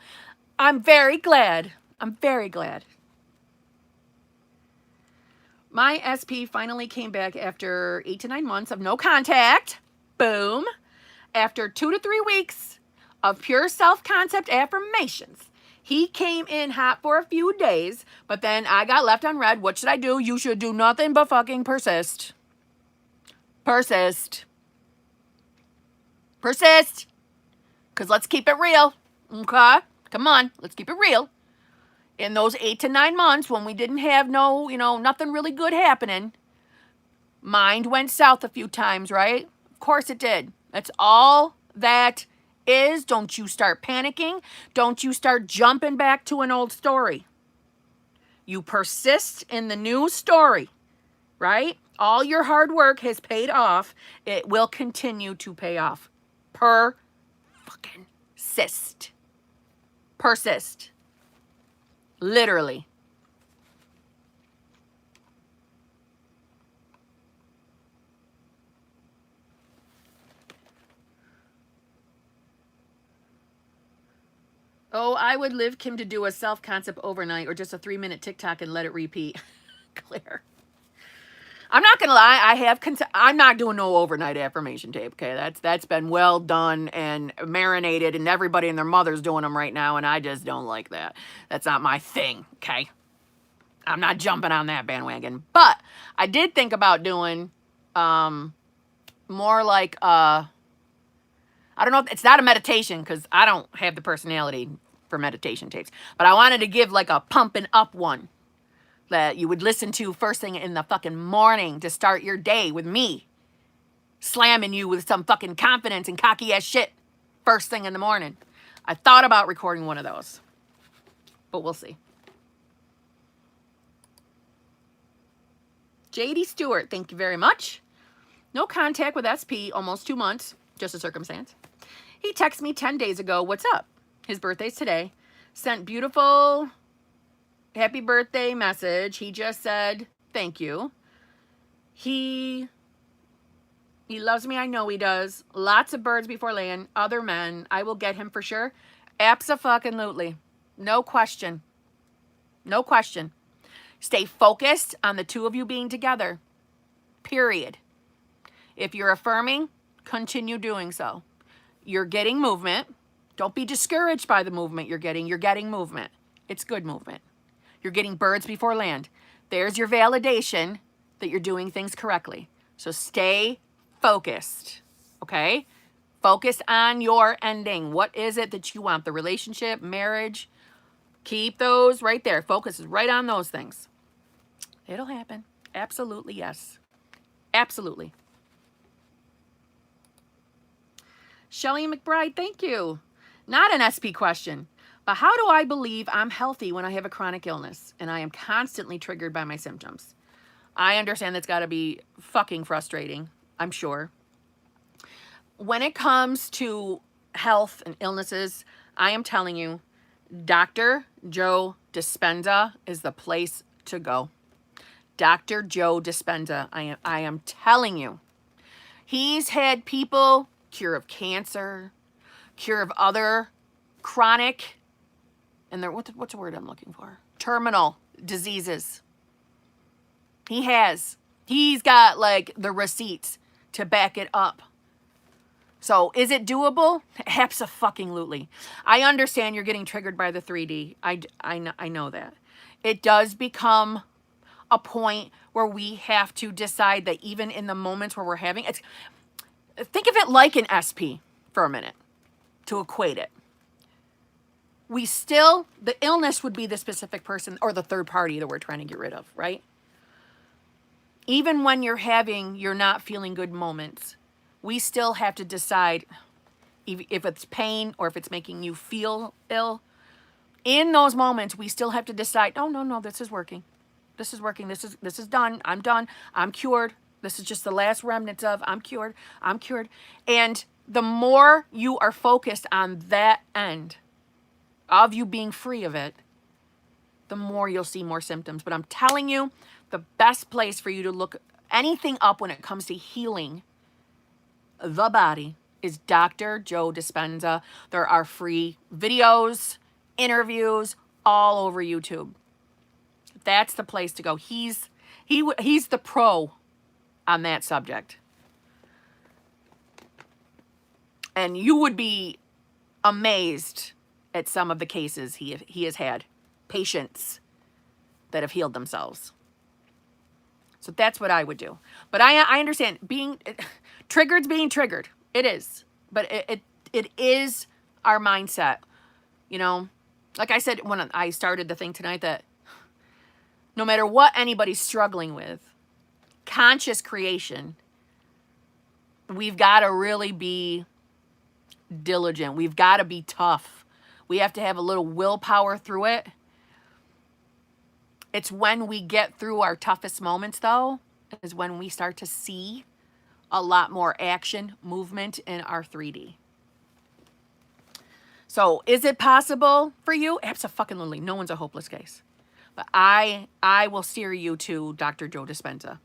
I'm very glad. I'm very glad. My SP finally came back after 8 to 9 months of no contact. Boom. After 2 to 3 weeks of pure self-concept affirmations. He came in hot for a few days, but then I got left on red. What should I do? You should do nothing but fucking persist. Persist. Persist. Because let's keep it real. Okay? Come on. Let's keep it real. In those 8 to 9 months when we didn't have nothing really good happening, mind went south a few times, right? Of course it did. That's all that is. Don't you start panicking. Don't you start jumping back to an old story. You persist in the new story, right? All your hard work has paid off. It will continue to pay off. Persist. Persist. Literally. Oh, I would live Kim to do a self-concept overnight or just a 3-minute TikTok and let it repeat. Claire. I'm not going to lie. I'm not doing no overnight affirmation tape. Okay. That's been well done and marinated and everybody and their mother's doing them right now. And I just don't like that. That's not my thing. Okay. I'm not jumping on that bandwagon, but I did think about doing, more like, I don't know if it's not a meditation because I don't have the personality for meditation tapes, but I wanted to give like a pumping up one that you would listen to first thing in the fucking morning to start your day with me slamming you with some fucking confidence and cocky ass shit first thing in the morning. I thought about recording one of those, but we'll see. JD Stewart, thank you very much. No contact with SP, almost 2 months, just a circumstance. He texted me 10 days ago, what's up? His birthday's today. Sent beautiful happy birthday message. He just said, thank you. He loves me. I know he does. Lots of birds before land. Other men. I will get him for sure. Abso-fucking-lutely. No question. No question. Stay focused on the two of you being together. Period. If you're affirming, continue doing so. You're getting movement. Don't be discouraged by the movement you're getting. You're getting movement. It's good movement. You're getting birds before land. There's your validation that you're doing things correctly. So stay focused, okay? Focus on your ending. What is it that you want? The relationship, marriage, keep those right there. Focus right on those things. It'll happen. Absolutely, yes. Absolutely. Shelly McBride, thank you. Not an SP question, but how do I believe I'm healthy when I have a chronic illness and I am constantly triggered by my symptoms? I understand that's got to be fucking frustrating, I'm sure. When it comes to health and illnesses, I am telling you, Dr. Joe Dispenza is the place to go. Dr. Joe Dispenza, I am telling you. He's had people cure of cancer, cure of other chronic, and what's the word I'm looking for? Terminal diseases. He has. He's got like the receipts to back it up. So is it doable? Abso-fucking-lutely. I understand you're getting triggered by the 3D. I know that. It does become a point where we have to decide that even in the moments where we're having it, think of it like an SP for a minute to equate it. The illness would be the specific person or the third party that we're trying to get rid of, right? Even when you're not feeling good moments, we still have to decide if it's pain or if it's making you feel ill. In those moments, we still have to decide, oh, no, this is working. This is working. This is done. I'm done. I'm cured. This is just the last remnants of I'm cured. I'm cured. And the more you are focused on that end of you being free of it, the more you'll see more symptoms. But I'm telling you, the best place for you to look anything up when it comes to healing the body is Dr. Joe Dispenza. There are free videos, interviews all over YouTube. That's the place to go. He's the pro on that subject. And you would be amazed at some of the cases he has had. Patients that have healed themselves. So that's what I would do. But I understand being triggered. It is. But it is our mindset. You know, like I said when I started the thing tonight, that no matter what anybody's struggling with, conscious creation, we've got to really be diligent. We've got to be tough. We have to have a little willpower through it. It's when we get through our toughest moments, though, is when we start to see a lot more action, movement in our 3D. So is it possible for you? Absolutely. No one's a hopeless case. But I will steer you to Dr. Joe Dispenza.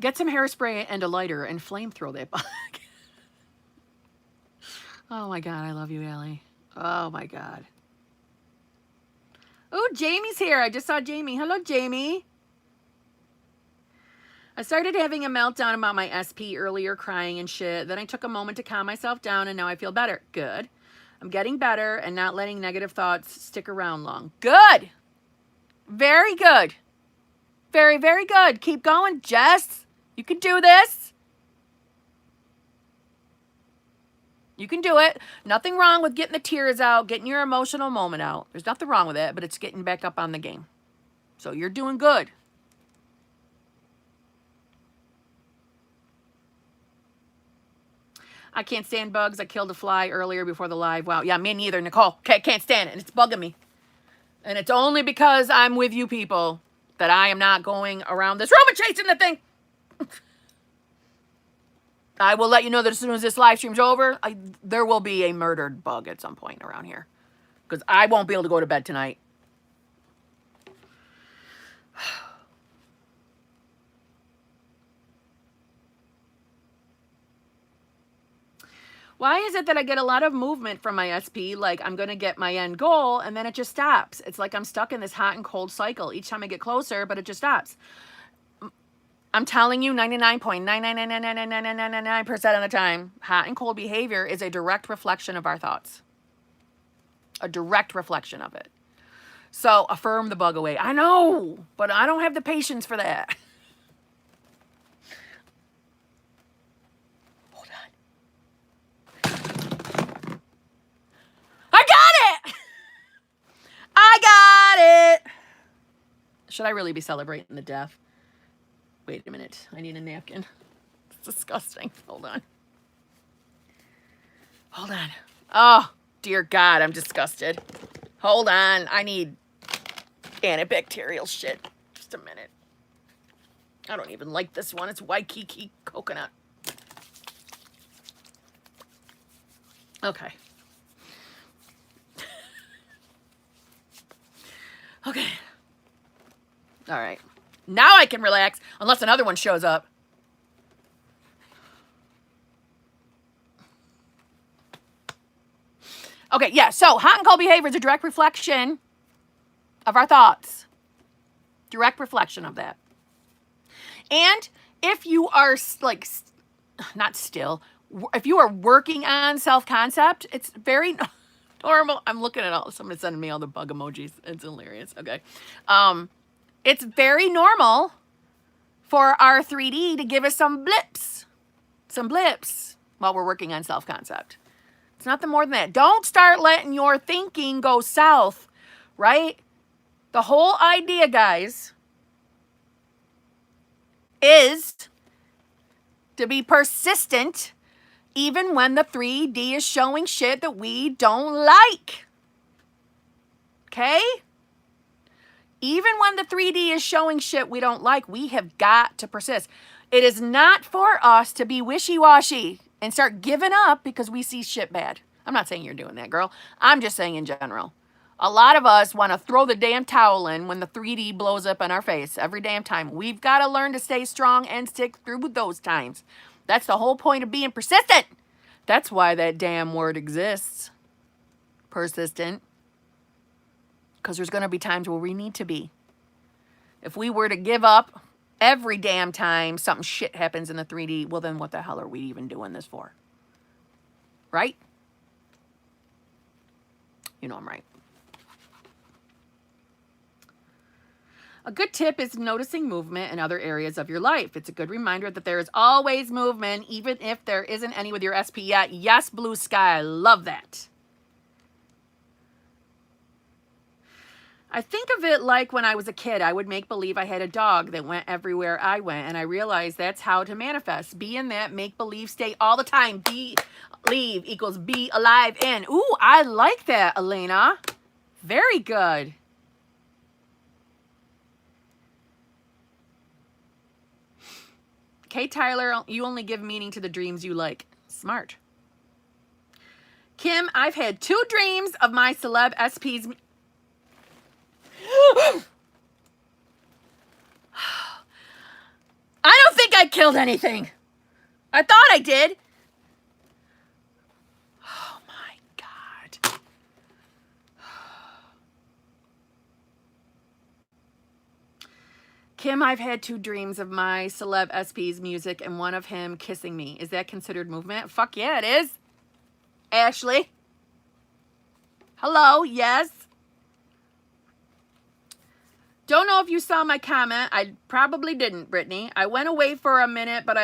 Get some hairspray and a lighter and flamethrow that bug. Oh my God, I love you, Allie. Oh my God. Oh, Jamie's here. I just saw Jamie. Hello, Jamie. I started having a meltdown about my SP earlier, crying and shit. Then I took a moment to calm myself down and now I feel better. Good. I'm getting better and not letting negative thoughts stick around long. Good. Very good. Very, very good. Keep going, Jess. You can do this. You can do it. Nothing wrong with getting the tears out, getting your emotional moment out. There's nothing wrong with it, but it's getting back up on the game. So you're doing good. I can't stand bugs. I killed a fly earlier before the live. Wow. Yeah, me neither, Nicole. Okay, can't stand it. And it's bugging me. And it's only because I'm with you people that I am not going around this room and chasing the thing. I will let you know that as soon as this live stream's over, there will be a murdered bug at some point around here. Because I won't be able to go to bed tonight. Why is it that I get a lot of movement from my SP, like I'm going to get my end goal, and then it just stops? It's like I'm stuck in this hot and cold cycle. Each time I get closer, but it just stops. I'm telling you, 99.9999999% of the time, hot and cold behavior is a direct reflection of our thoughts. A direct reflection of it. So affirm the bug away. I know, but I don't have the patience for that. Hold on. I got it! Should I really be celebrating the death? Wait a minute. I need a napkin. It's disgusting. Hold on. Hold on. Oh, dear God, I'm disgusted. Hold on. I need antibacterial shit. Just a minute. I don't even like this one. It's Waikiki coconut. Okay. Okay. All right. Now I can relax, unless another one shows up. Okay, yeah, so hot and cold behavior is a direct reflection of our thoughts. Direct reflection of that. And if you are, like, not still, if you are working on self-concept, it's very normal. I'm looking at all, someone sending me all the bug emojis. It's hilarious. Okay. It's very normal for our 3D to give us some blips while we're working on self-concept. It's nothing more than that. Don't start letting your thinking go south, right? The whole idea, guys, is to be persistent even when the 3D is showing shit that we don't like. Okay? Even when the 3D is showing shit we don't like, we have got to persist. It is not for us to be wishy-washy and start giving up because we see shit bad. I'm not saying you're doing that, girl. I'm just saying in general. A lot of us want to throw the damn towel in when the 3D blows up in our face every damn time. We've got to learn to stay strong and stick through with those times. That's the whole point of being persistent. That's why that damn word exists. Persistent. Because there's going to be times where we need to be. If we were to give up every damn time something shit happens in the 3D, well, then what the hell are we even doing this for? Right? You know I'm right. A good tip is noticing movement in other areas of your life. It's a good reminder that there is always movement, even if there isn't any with your SP yet. Yes, blue sky. I love that. I think of it like when I was a kid, I would make believe I had a dog that went everywhere I went, and I realized that's how to manifest. Be in that make-believe state all the time. Believe equals be alive in. Ooh, I like that, Elena. Very good. Okay, Tyler, you only give meaning to the dreams you like. Smart. Kim, I've had 2 dreams of my celeb SP's... I don't think I killed anything. I thought I did. Oh my God. Kim, I've had 2 dreams of my celeb SP's music and one of him kissing me. Is that considered movement? Fuck yeah, it is. Ashley. Hello, yes. Don't know if you saw my comment. I probably didn't, Brittany. I went away for a minute, but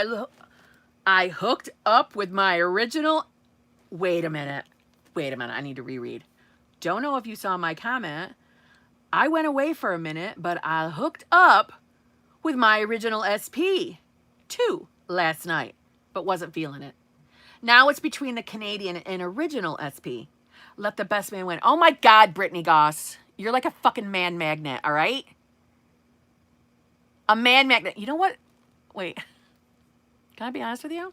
I hooked up with my original... Wait a minute. I need to reread. Don't know if you saw my comment. I went away for a minute, but I hooked up with my original SP too last night, but wasn't feeling it. Now it's between the Canadian and original SP. Let the best man win. Oh my God, Brittany Goss. You're like a fucking man magnet, all right? A man magnet. You know what? Wait. Can I be honest with you?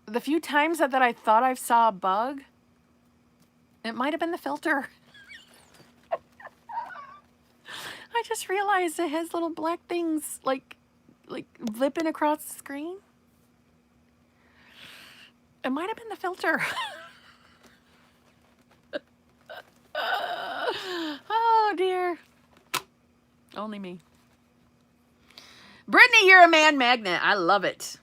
The few times that I thought I saw a bug, it might have been the filter. I just realized it has little black things like flipping across the screen. It might have been the filter. Oh dear. Only me. Brittany, you're a man magnet. I love it.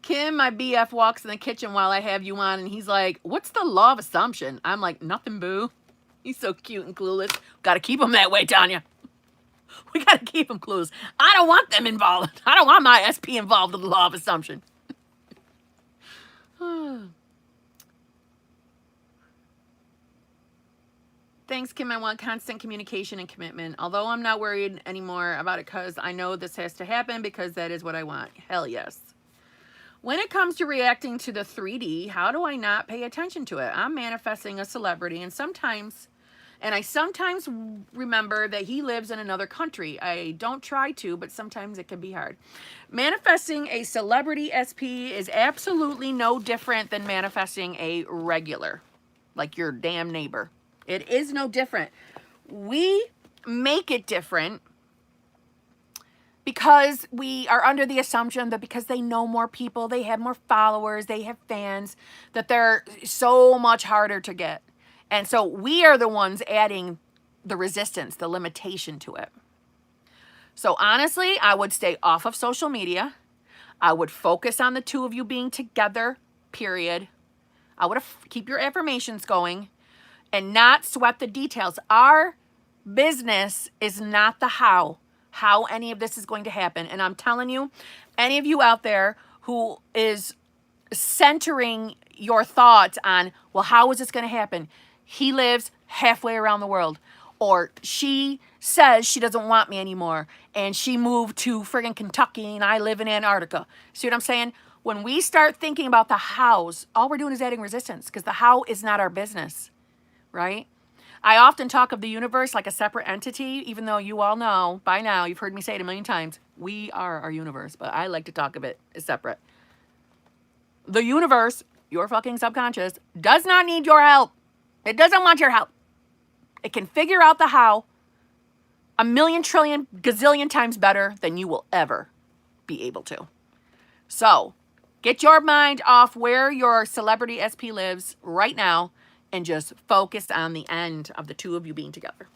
Kim, my BF, walks in the kitchen while I have you on, and he's like, what's the law of assumption? I'm like, nothing, boo. He's so cute and clueless. Got to keep him that way, Tanya. We got to keep him clueless. I don't want them involved. I don't want my SP involved in the law of assumption. Thanks, Kim. I want constant communication and commitment. Although I'm not worried anymore about it because I know this has to happen because that is what I want. Hell yes. When it comes to reacting to the 3D, how do I not pay attention to it? I'm manifesting a celebrity, and I sometimes remember that he lives in another country. I don't try to, but sometimes it can be hard. Manifesting a celebrity SP is absolutely no different than manifesting a regular, like your damn neighbor. It is no different. We make it different because we are under the assumption that because they know more people, they have more followers, they have fans, that they're so much harder to get. And so we are the ones adding the resistance, the limitation to it. So honestly, I would stay off of social media. I would focus on the two of you being together, period. I would keep your affirmations going and not sweat the details. Our business is not the how any of this is going to happen. And I'm telling you, any of you out there who is centering your thoughts on, well, how is this going to happen? He lives halfway around the world. Or she says she doesn't want me anymore and she moved to friggin' Kentucky and I live in Antarctica. See what I'm saying? When we start thinking about the hows, all we're doing is adding resistance because the how is not our business, right? I often talk of the universe like a separate entity, even though you all know by now, you've heard me say it a million times, we are our universe, but I like to talk of it as separate. The universe, your fucking subconscious, does not need your help. It doesn't want your help. It can figure out the how a million, trillion, gazillion times better than you will ever be able to. So get your mind off where your celebrity SP lives right now and just focus on the end of the two of you being together.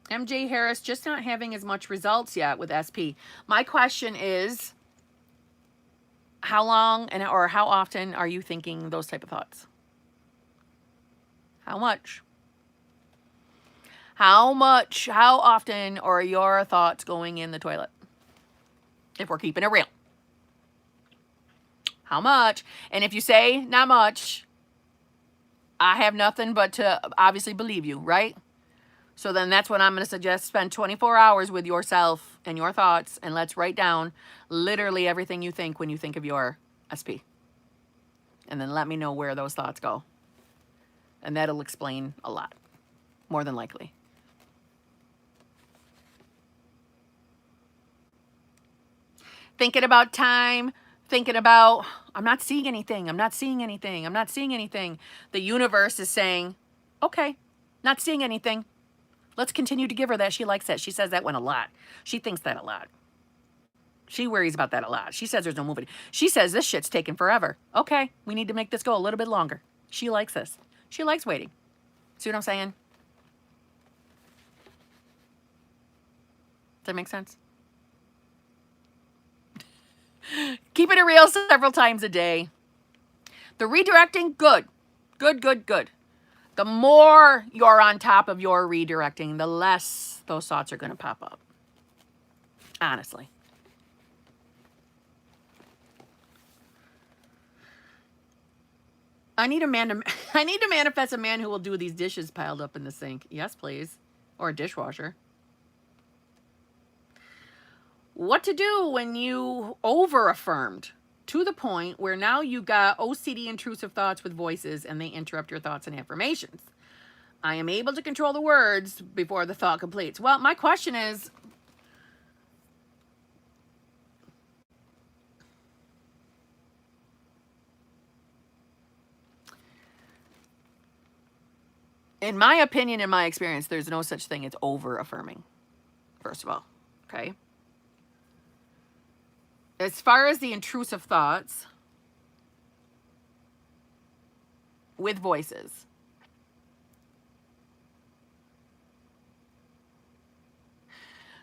MJ Harris, just not having as much results yet with SP. My question is, how long or how often are you thinking those type of thoughts? How much? How often are your thoughts going in the toilet? If we're keeping it real. How much? And if you say not much, I have nothing but to obviously believe you, right? So then that's what I'm going to suggest. Spend 24 hours with yourself and your thoughts, and let's write down literally everything you think when you think of your SP. And then let me know where those thoughts go. And that'll explain a lot, more than likely. Thinking about time, thinking about, I'm not seeing anything, I'm not seeing anything, I'm not seeing anything. The universe is saying, okay, not seeing anything. Let's continue to give her that. She likes that. She says that one a lot. She thinks that a lot. She worries about that a lot. She says there's no moving. She says this shit's taking forever. Okay, we need to make this go a little bit longer. She likes this. She likes waiting. See what I'm saying? Does that make sense? Keeping it real several times a day. The redirecting, good. Good, good, good. The more you're on top of your redirecting, the less those thoughts are going to pop up. Honestly. I need to manifest a man who will do these dishes piled up in the sink. Yes, please. Or a dishwasher. What to do when you over-affirmed to the point where now you got OCD intrusive thoughts with voices and they interrupt your thoughts and affirmations. I am able to control the words before the thought completes. Well, my question is, in my opinion, in my experience, there's no such thing as over-affirming, first of all, okay? As far as the intrusive thoughts with voices,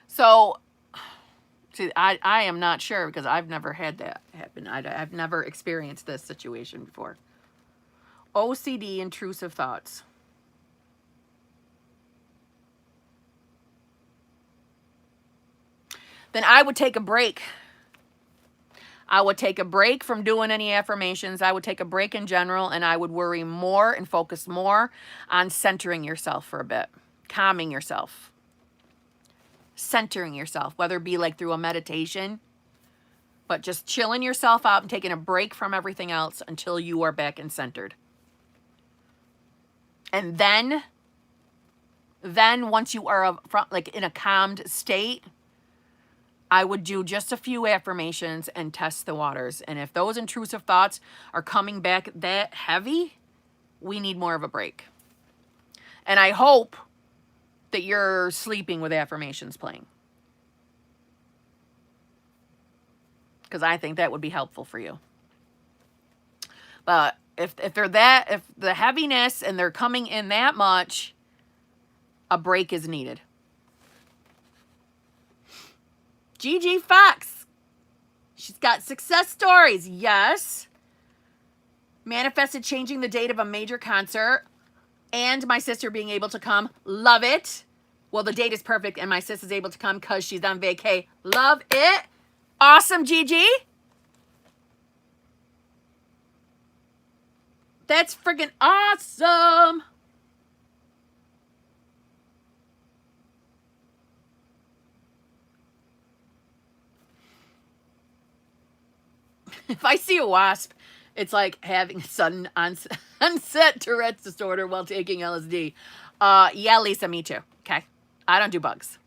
so see, I am not sure because I've never had that happen. I've never experienced this situation before. OCD intrusive thoughts. then I would take a break. I would take a break from doing any affirmations. I would take a break in general, and I would worry more and focus more on centering yourself for a bit, calming yourself, centering yourself, whether it be like through a meditation, but just chilling yourself out and taking a break from everything else until you are back and centered. And then once you are like in a calmed state, I would do just a few affirmations and test the waters. And if those intrusive thoughts are coming back that heavy, we need more of a break. And I hope that you're sleeping with affirmations playing, because I think that would be helpful for you. But if the heaviness and they're coming in that much, a break is needed. Gigi Fox. She's got success stories. Yes. Manifested changing the date of a major concert and my sister being able to come. Love it. Well, the date is perfect and my sister's able to come because she's on vacay. Love it. Awesome, Gigi. That's freaking awesome. If I see a wasp, it's like having sudden onset Tourette's disorder while taking LSD. Yeah, Lisa, me too. Okay. I don't do bugs.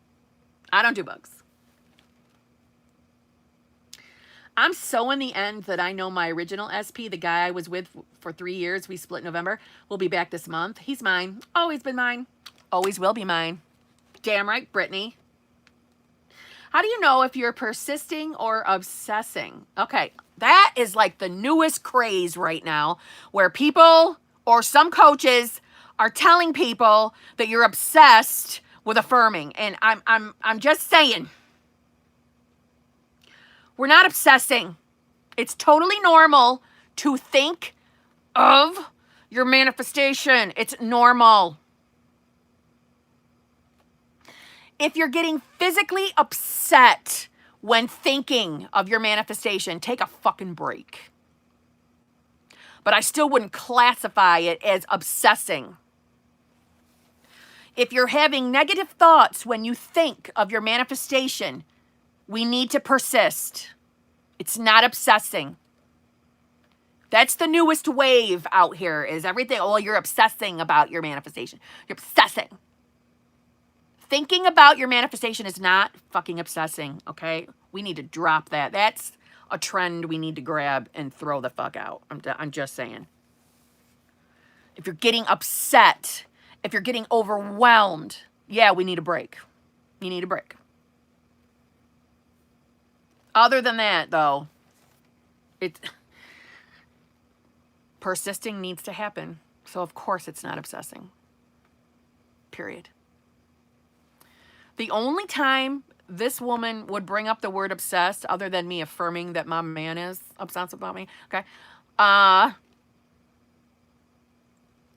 I don't do bugs. I'm so in the end that I know my original SP, the guy I was with for 3 years, we split in November, will be back this month. He's mine. Always been mine. Always will be mine. Damn right, Brittany. How do you know if you're persisting or obsessing? Okay, that is like the newest craze right now, where people or some coaches are telling people that you're obsessed with affirming. And I'm just saying, we're not obsessing. It's totally normal to think of your manifestation. It's normal. If you're getting physically upset when thinking of your manifestation, take a fucking break. But I still wouldn't classify it as obsessing. If you're having negative thoughts when you think of your manifestation, we need to persist. It's not obsessing. That's the newest wave out here, is everything, oh, you're obsessing about your manifestation. You're obsessing. Thinking about your manifestation is not fucking obsessing, okay? We need to drop that. That's a trend we need to grab and throw the fuck out. I'm just saying. If you're getting upset, if you're getting overwhelmed, yeah, we need a break. You need a break. Other than that, though, persisting needs to happen. So, of course, it's not obsessing. Period. The only time this woman would bring up the word obsessed, other than me affirming that my man is obsessed about me, okay?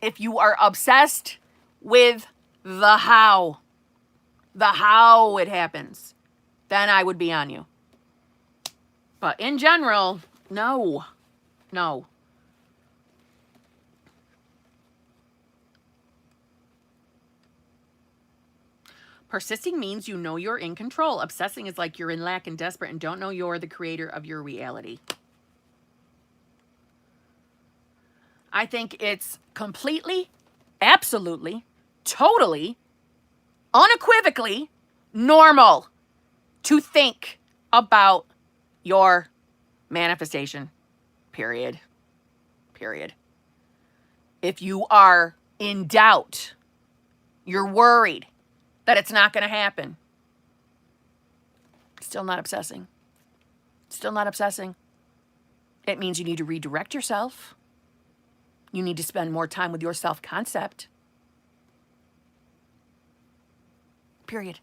If you are obsessed with the how it happens, then I would be on you. But in general, no. Persisting means you know you're in control. Obsessing is like you're in lack and desperate and don't know you're the creator of your reality. I think it's completely, absolutely, totally, unequivocally normal to think about your manifestation. Period. If you are in doubt, you're worried that it's not going to happen, still not obsessing. Still not obsessing. It means you need to redirect yourself. You need to spend more time with your self-concept. Period.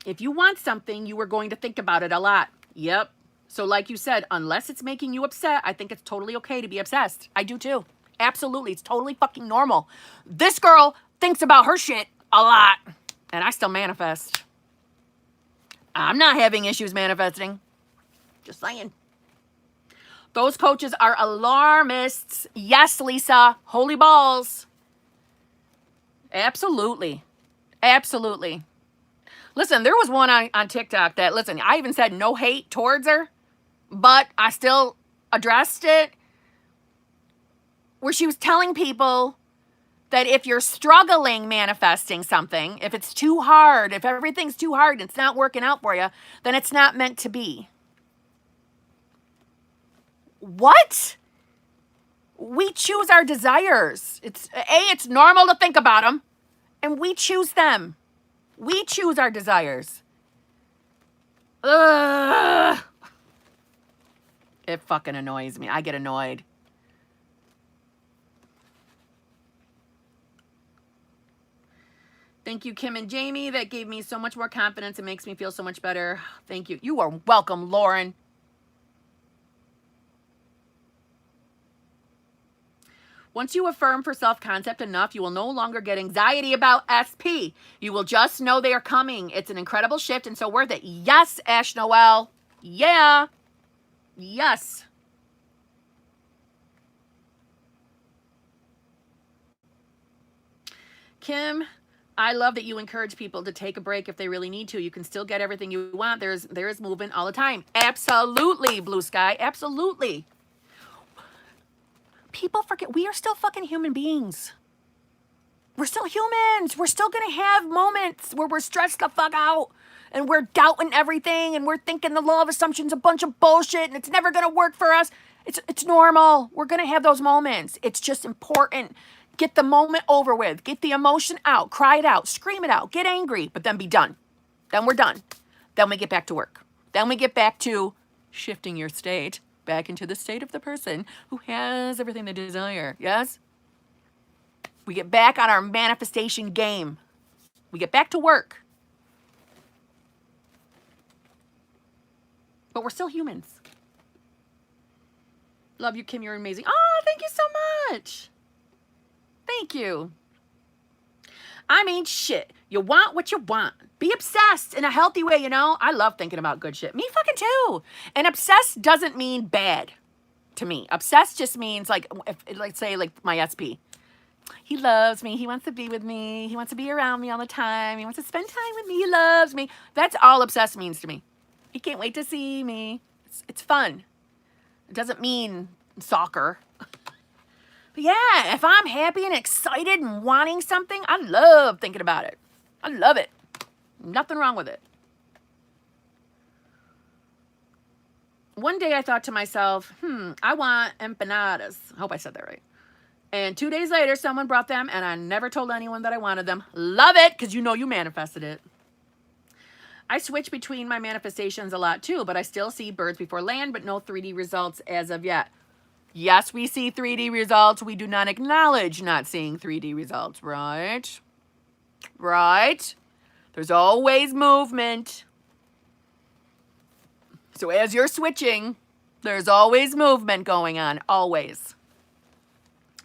If you want something, you are going to think about it a lot. Yep. So like you said, unless it's making you upset, I think it's totally okay to be obsessed. I do too. Absolutely. It's totally fucking normal. This girl thinks about her shit A lot. And I still manifest. I'm not having issues manifesting. Just saying. Those coaches are alarmists. Yes, Lisa. Holy balls. Absolutely. Absolutely. Listen, there was one on TikTok that, listen, I even said no hate towards her, but I still addressed it, where she was telling people that if you're struggling manifesting something, if it's too hard, if everything's too hard and it's not working out for you, then it's not meant to be. What? We choose our desires. It's normal to think about them, and we choose them. We choose our desires. Ugh. It fucking annoys me. I get annoyed. Thank you, Kim and Jamie. That gave me so much more confidence. It makes me feel so much better. Thank you. You are welcome, Lauren. Once you affirm for self-concept enough, you will no longer get anxiety about SP. You will just know they are coming. It's an incredible shift and so worth it. Yes, Ash Noel. Yeah. Yes. Kim, I love that you encourage people to take a break if they really need to. You can still get everything you want. There is movement all the time. Absolutely, Blue Sky. Absolutely. People forget we are still fucking human beings. We're still humans. We're still going to have moments where we're stressed the fuck out and we're doubting everything and we're thinking the law of assumption's a bunch of bullshit and it's never going to work for us. It's normal. We're going to have those moments. It's just important. Get the moment over with. Get the emotion out. Cry it out. Scream it out. Get angry, but then be done. Then we're done. Then we get back to work. Then we get back to shifting your state back into the state of the person who has everything they desire. Yes? We get back on our manifestation game. We get back to work. But we're still humans. Love you, Kim. You're amazing. Oh, thank you so much. Thank you. I mean, shit. You want what you want. Be obsessed in a healthy way, you know? I love thinking about good shit. Me fucking too. And obsessed doesn't mean bad to me. Obsessed just means like, say like my SP. He loves me. He wants to be with me. He wants to be around me all the time. He wants to spend time with me. He loves me. That's all obsessed means to me. He can't wait to see me. It's fun. It doesn't mean soccer. But yeah, if I'm happy and excited and wanting something, I love thinking about it. I love it. Nothing wrong with it. One day I thought to myself, I want empanadas. I hope I said that right. And 2 days later, someone brought them, and I never told anyone that I wanted them. Love it, because you know you manifested it. I switch between my manifestations a lot too, but I still see birds before land, but no 3D results as of yet. Yes, we see 3D results. We do not acknowledge not seeing 3D results, right? Right? There's always movement. So as you're switching, there's always movement going on, always.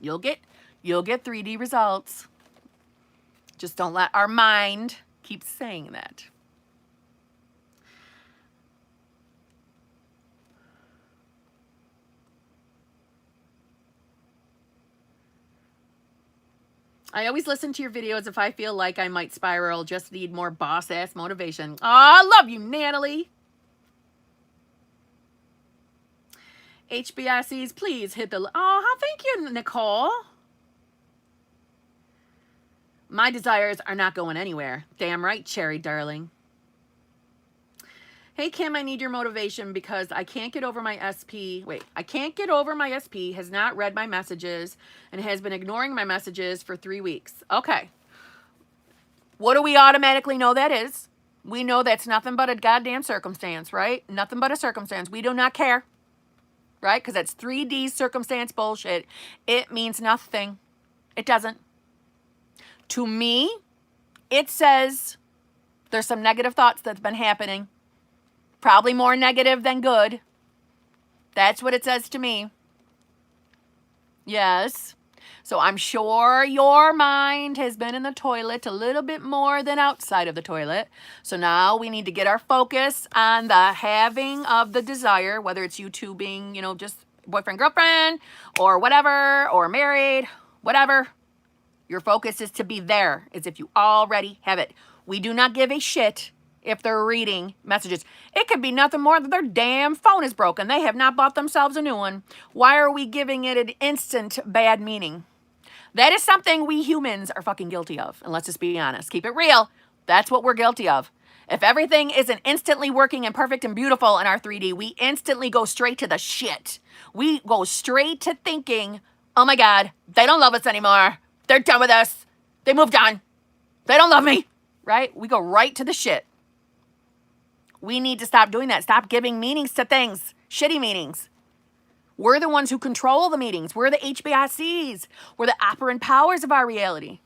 You'll get 3D results. Just don't let our mind keep saying that. I always listen to your videos if I feel like I might spiral. Just need more boss-ass motivation. Oh, I love you, Natalie. HBICs, please hit the... Oh, thank you, Nicole. My desires are not going anywhere. Damn right, Cherry, darling. Hey, Kim, I need your motivation because I can't get over my SP. I can't get over my SP, has not read my messages, and has been ignoring my messages for 3 weeks. Okay. What do we automatically know that is? We know that's nothing but a goddamn circumstance, right? Nothing but a circumstance. We do not care, right? Because that's 3D circumstance bullshit. It means nothing. It doesn't. To me, it says there's some negative thoughts that's been happening. Probably more negative than good. That's what it says to me. Yes. So I'm sure your mind has been in the toilet a little bit more than outside of the toilet. So now we need to get our focus on the having of the desire, whether it's you two being, you know, just boyfriend, girlfriend, or whatever, or married, whatever. Your focus is to be there, as if you already have it. We do not give a shit if they're reading messages. It could be nothing more than their damn phone is broken. They have not bought themselves a new one. Why are we giving it an instant bad meaning? That is something we humans are fucking guilty of. And let's just be honest. Keep it real. That's what we're guilty of. If everything isn't instantly working and perfect and beautiful in our 3D, we instantly go straight to the shit. We go straight to thinking, oh my God, they don't love us anymore. They're done with us. They moved on. They don't love me. Right? We go right to the shit. We need to stop doing that. Stop giving meanings to things. Shitty meanings. We're the ones who control the meanings. We're the HBICs. We're the operant powers of our reality.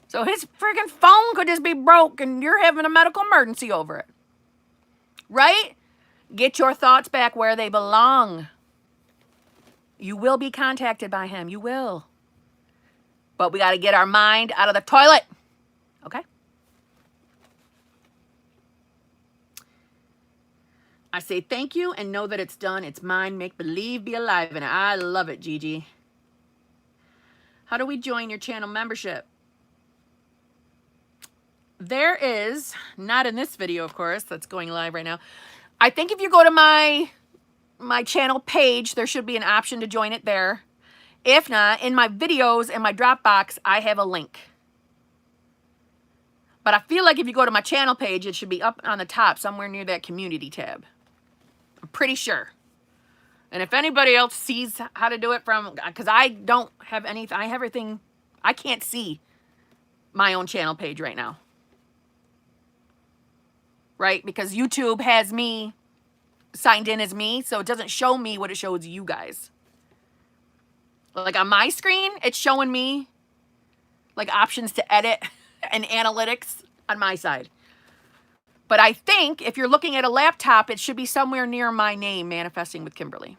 So his freaking phone could just be broke and you're having a medical emergency over it. Right? Get your thoughts back where they belong. You will be contacted by him. You will. But we got to get our mind out of the toilet. Okay? I say thank you and know that it's done. It's mine. Make believe, be alive. And I love it, Gigi. How do we join your channel membership? There is, not in this video, of course, that's going live right now. I think if you go to my channel page, there should be an option to join it there. If not, in my videos and my Dropbox, I have a link. But I feel like if you go to my channel page, it should be up on the top, somewhere near that community tab. I'm pretty sure. And if anybody else sees how to do it from, because I don't have anything, I have everything, I can't see my own channel page right now. Right? Because YouTube has me signed in as me, so it doesn't show me what it shows you guys. Like on my screen, it's showing me like options to edit and analytics on my side. But I think if you're looking at a laptop, it should be somewhere near my name, Manifesting with Kimberly.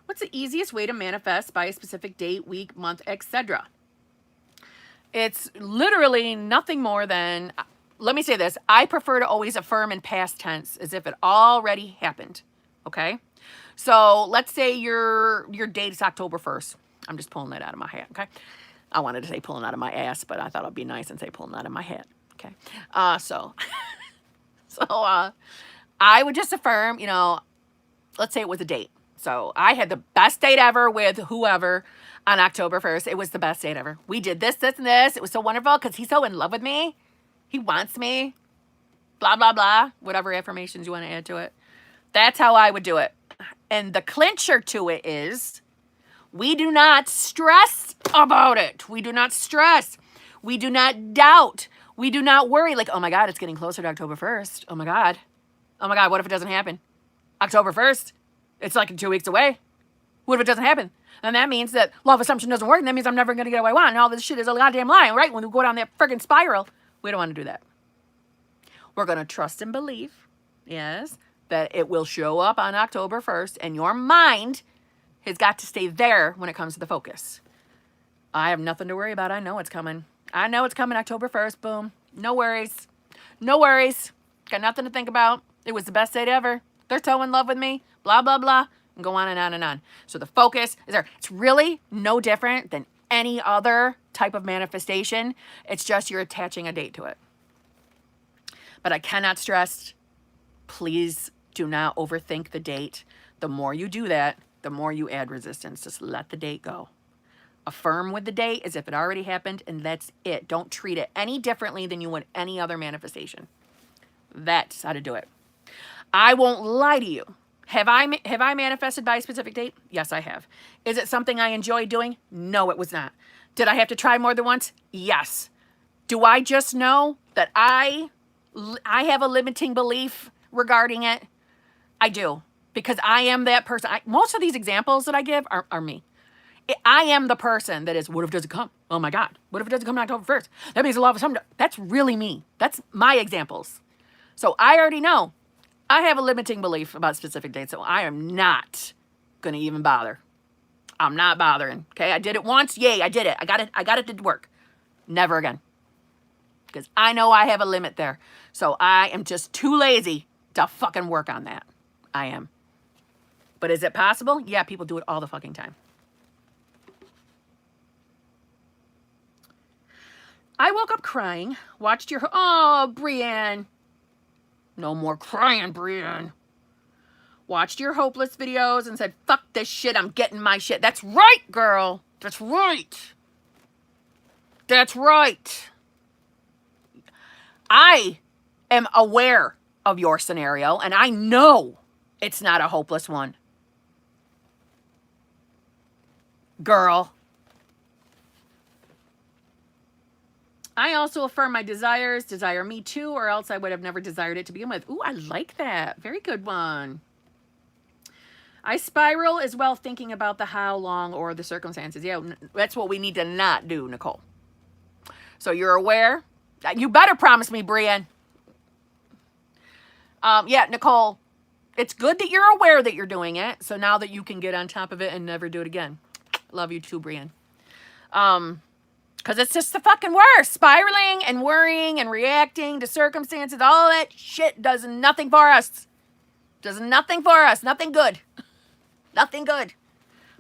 What's the easiest way to manifest by a specific date, week, month, etc.? It's literally nothing more than, let me say this, I prefer to always affirm in past tense as if it already happened, okay? So let's say your date is October 1st. I'm just pulling that out of my hat, okay? I wanted to say pulling out of my ass, but I thought it'd be nice and say pulling out of my hat, okay? So I would just affirm, you know, let's say it was a date. So I had the best date ever with whoever on October 1st. It was the best date ever. We did this, this, and this. It was so wonderful because he's so in love with me. He wants me. Blah, blah, blah. Whatever affirmations you want to add to it. That's how I would do it. And the clincher to it is we do not stress about it. We do not stress. We do not doubt. We do not worry like, oh my God, it's getting closer to October 1st. Oh my God. Oh my God, what if it doesn't happen? October 1st? It's like 2 weeks away. What if it doesn't happen? And that means that law of assumption doesn't work, and that means I'm never going to get what I want, and all this shit is a goddamn lie, right? When we go down that friggin' spiral, we don't want to do that. We're going to trust and believe, yes, that it will show up on October 1st, and your mind has got to stay there when it comes to the focus. I have nothing to worry about. I know it's coming. I know it's coming October 1st. Boom. No worries. No worries. Got nothing to think about. It was the best date ever. They're so in love with me. Blah, blah, blah. And go on and on and on. So the focus is there. It's really no different than any other type of manifestation. It's just you're attaching a date to it. But I cannot stress, please do not overthink the date. The more you do that, the more you add resistance. Just let the date go. Affirm with the date as if it already happened, and that's it. Don't treat it any differently than you would any other manifestation. That's how to do it. I won't lie to you. Have I manifested by a specific date? Yes, I have. Is it something I enjoy doing? No, it was not. Did I have to try more than once? Yes. Do I just know that I have a limiting belief regarding it? I do. Because I am that person. Most of these examples that I give are me. I am the person that is, what if it doesn't come? Oh my God. What if it doesn't come on October 1st? That means a law of assumption. That's really me. That's my examples. So I already know I have a limiting belief about specific dates, so I am not going to even bother. I'm not bothering. Okay, I did it once. Yay, I did it. I got it to work. Never again. Because I know I have a limit there. So I am just too lazy to fucking work on that. I am. But is it possible? Yeah, people do it all the fucking time. I woke up crying, watched your... Oh, Brienne. No more crying, Brienne. Watched your hopeless videos and said, fuck this shit, I'm getting my shit. That's right, girl. That's right. That's right. I am aware of your scenario, and I know it's not a hopeless one. Girl. I also affirm my desires. Desire me too, or else I would have never desired it to begin with. Ooh, I like that. Very good one. I spiral as well, thinking about the how, long, or the circumstances. Yeah, that's what we need to not do, Nicole. So you're aware? You better promise me, Brienne. Yeah, Nicole, it's good that you're aware that you're doing it. So now that you can get on top of it and never do it again. Love you too, Brienne. Because it's just the fucking worst. Spiraling and worrying and reacting to circumstances, all that shit does nothing for us. Does nothing for us. Nothing good. Nothing good.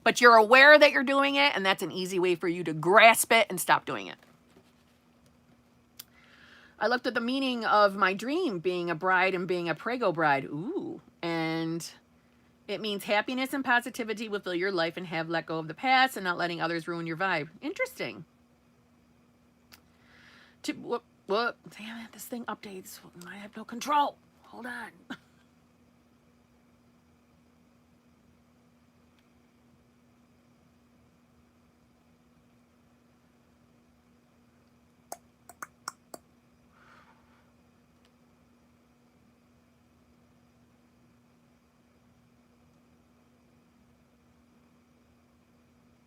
But you're aware that you're doing it, and that's an easy way for you to grasp it and stop doing it. I looked at the meaning of my dream, being a bride and being a prego bride. Ooh. And it means happiness and positivity will fill your life and have let go of the past and not letting others ruin your vibe. Interesting. What? Damn it, this thing updates. I have no control. Hold on.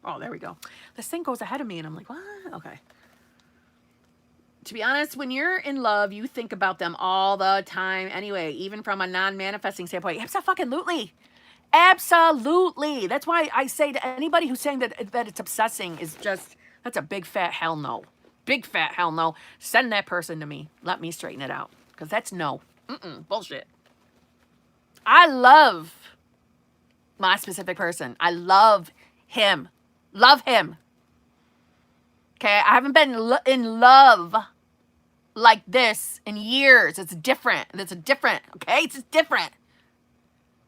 Oh, there we go. This thing goes ahead of me, and I'm like, what? Okay. To be honest, when you're in love, you think about them all the time anyway, even from a non-manifesting standpoint. Absolutely. Absolutely. That's why I say to anybody who's saying that it's obsessing is just, that's a big fat hell no. Big fat hell no. Send that person to me. Let me straighten it out. Because that's no. Bullshit. I love my specific person. I love him. Love him. Okay, I haven't been in love like this in years. It's different. It's different. Okay, it's just different.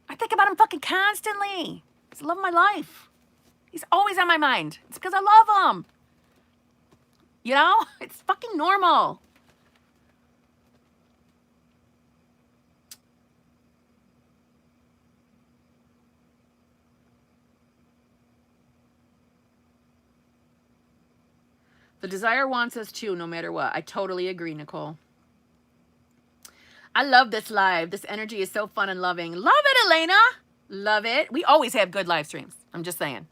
I think about him fucking constantly. He's the love of my life. He's always on my mind. It's because I love him. You know, it's fucking normal. The desire wants us too, no matter what. I totally agree, Nicole. I love this live. This energy is so fun and loving. Love it, Elena. Love it. We always have good live streams. I'm just saying.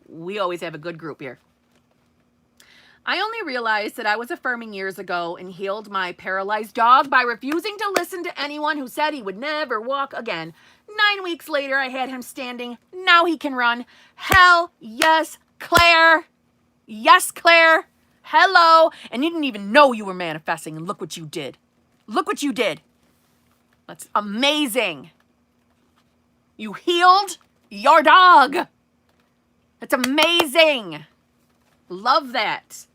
We always have a good group here. I only realized that I was affirming years ago and healed my paralyzed dog by refusing to listen to anyone who said he would never walk again. 9 weeks later, I had him standing. Now he can run. Hell yes, Claire. Yes, Claire. Hello. And you didn't even know you were manifesting, and look what you did. Look what you did. That's amazing. You healed your dog. That's amazing. Love that.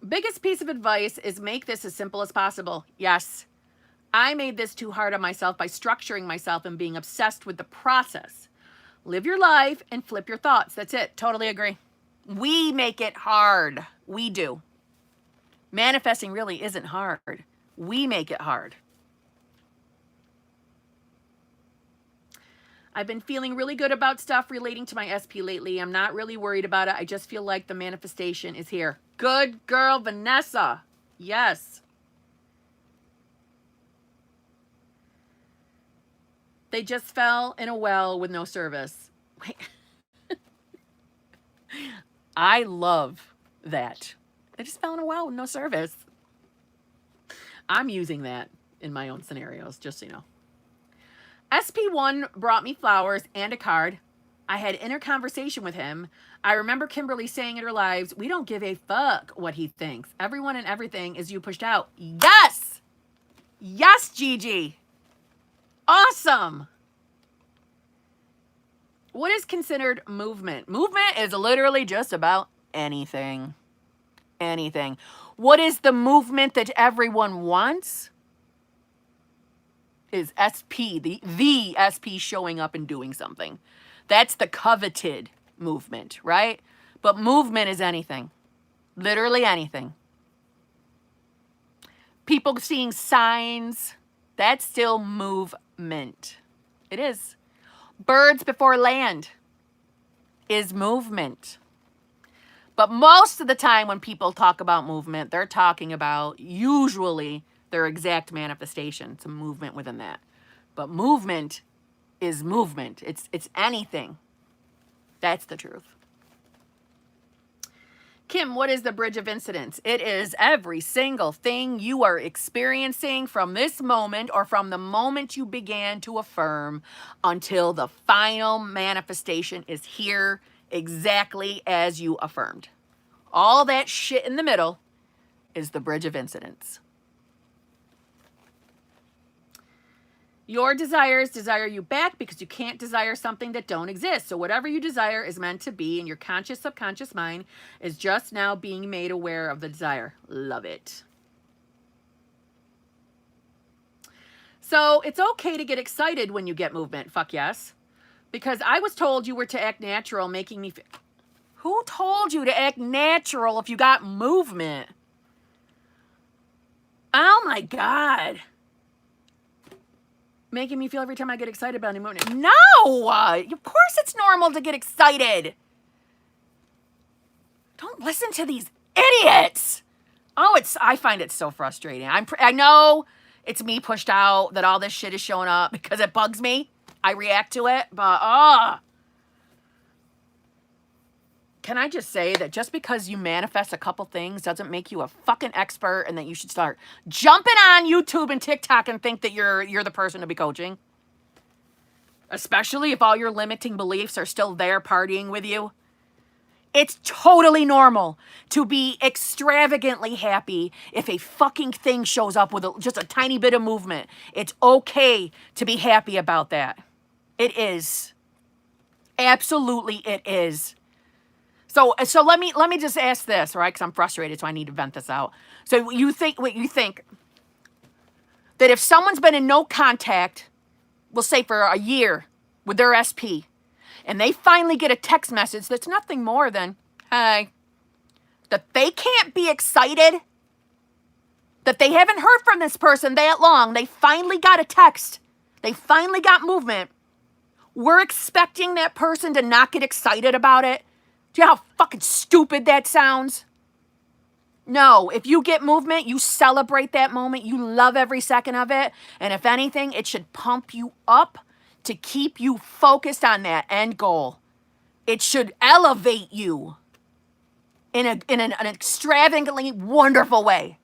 Biggest piece of advice is make this as simple as possible. Yes, I made this too hard on myself by structuring myself and being obsessed with the process. Live your life and flip your thoughts. That's it. Totally agree. We make it hard. We do. Manifesting really isn't hard. We make it hard. I've been feeling really good about stuff relating to my SP lately. I'm not really worried about it. I just feel like the manifestation is here. Good girl, Vanessa. Yes. They just fell in a well with no service. I love that. They just fell in a well with no service. I'm using that in my own scenarios, just so you know. SP1 brought me flowers and a card. I had inner conversation with him. I remember Kimberly saying in her lives, we don't give a fuck what he thinks. Everyone and everything is you pushed out. Yes! Yes, Gigi. Awesome. What is considered movement? Movement is literally just about anything. Anything. What is the movement that everyone wants? Is SP, the SP showing up and doing something. That's the coveted movement, right? But movement is anything. Literally anything. People seeing signs, that's still movement. It is. Birds before land is movement. But most of the time when people talk about movement, they're talking about usually their exact manifestation, some movement within that. But movement is movement. It's anything. That's the truth. Kim, what is the bridge of incidents? It is every single thing you are experiencing from this moment or from the moment you began to affirm until the final manifestation is here exactly as you affirmed. All that shit in the middle is the bridge of incidents. Your desires desire you back because you can't desire something that don't exist. So whatever you desire is meant to be, and your conscious subconscious mind is just now being made aware of the desire. Love it. So it's okay to get excited when you get movement. Fuck yes. Because I was told you were to act natural, making me feel... Who told you to act natural if you got movement? Oh my God. Making me feel every time I get excited about any movement. No! Of course it's normal to get excited. Don't listen to these idiots. Oh, I find it so frustrating. I know it's me pushed out that all this shit is showing up because it bugs me. I react to it, but can I just say that just because you manifest a couple things doesn't make you a fucking expert and that you should start jumping on YouTube and TikTok and think that you're the person to be coaching? Especially if all your limiting beliefs are still there partying with you. It's totally normal to be extravagantly happy if a fucking thing shows up with just a tiny bit of movement. It's okay to be happy about that. It is. Absolutely it is. So let me just ask this, right? Because I'm frustrated, so I need to vent this out. So you think that if someone's been in no contact, we'll say for a year with their SP, and they finally get a text message that's nothing more than, hey, that they can't be excited, that they haven't heard from this person that long, they finally got a text, they finally got movement, we're expecting that person to not get excited about it. Do you know how fucking stupid that sounds? No, if you get movement, you celebrate that moment. You love every second of it. And if anything, it should pump you up to keep you focused on that end goal. It should elevate you in an extravagantly wonderful way.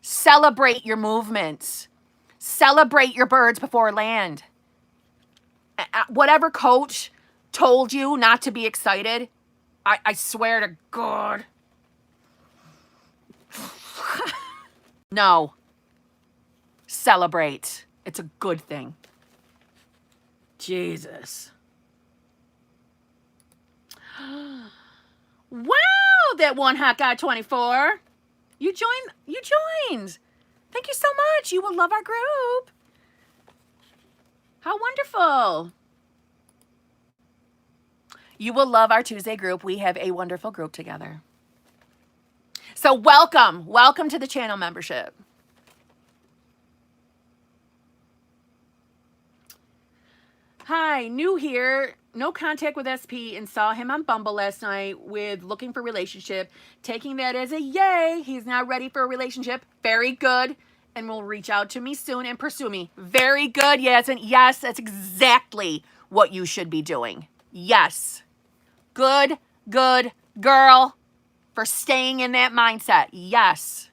Celebrate your movements. Celebrate your birds before land. Whatever coach told you not to be excited, I swear to God. No. Celebrate. It's a good thing. Jesus. Wow, that one hot guy 24. You joined. Thank you so much. You will love our group. How wonderful. You will love our Tuesday group. We have a wonderful group together. So welcome to the channel membership. Hi, new here. No contact with SP and saw him on Bumble last night with looking for relationship. Taking that as a yay. He's now ready for a relationship. Very good. And will reach out to me soon and pursue me. Very good. Yes, and yes, that's exactly what you should be doing. Yes. Good girl for staying in that mindset. Yes.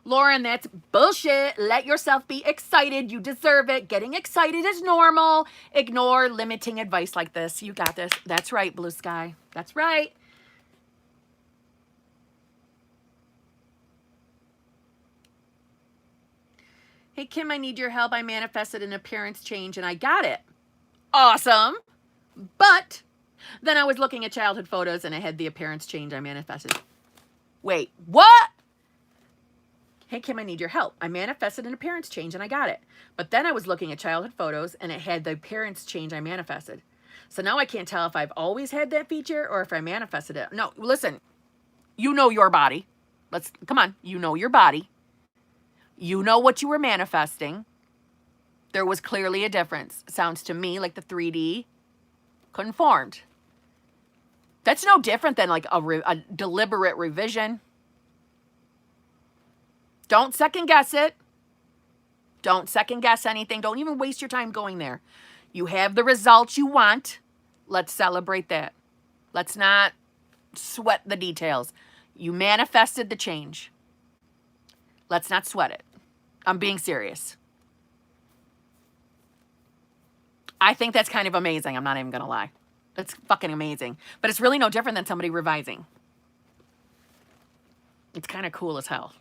Lauren, that's bullshit. Let yourself be excited. You deserve it. Getting excited is normal. Ignore limiting advice like this. You got this. That's right, Blue Sky. That's right. Hey, Kim, I need your help. I manifested an appearance change and I got it. Awesome. But then I was looking at childhood photos and I had the appearance change I manifested. Wait, what? Hey, Kim, I need your help. I manifested an appearance change and I got it. But then I was looking at childhood photos and it had the appearance change I manifested. So now I can't tell if I've always had that feature or if I manifested it. No, listen, you know your body. Come on, you know your body. You know what you were manifesting. There was clearly a difference. Sounds to me like the 3D conformed. That's no different than like a deliberate revision. Don't second guess it. Don't second guess anything. Don't even waste your time going there. You have the results you want. Let's celebrate that. Let's not sweat the details. You manifested the change. Let's not sweat it. I'm being serious. I think that's kind of amazing. I'm not even going to lie. It's fucking amazing. But it's really no different than somebody revising. It's kind of cool as hell.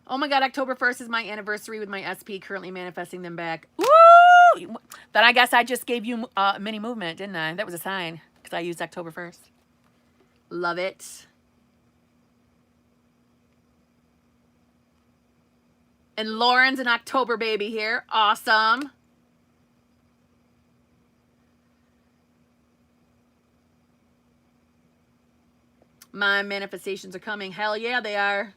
Oh my God, October 1st is my anniversary with my SP, currently manifesting them back. Woo! Then I guess I just gave you a mini movement, didn't I? That was a sign because I used October 1st. Love it. And Lauren's an October baby here. Awesome. My manifestations are coming. Hell yeah, they are.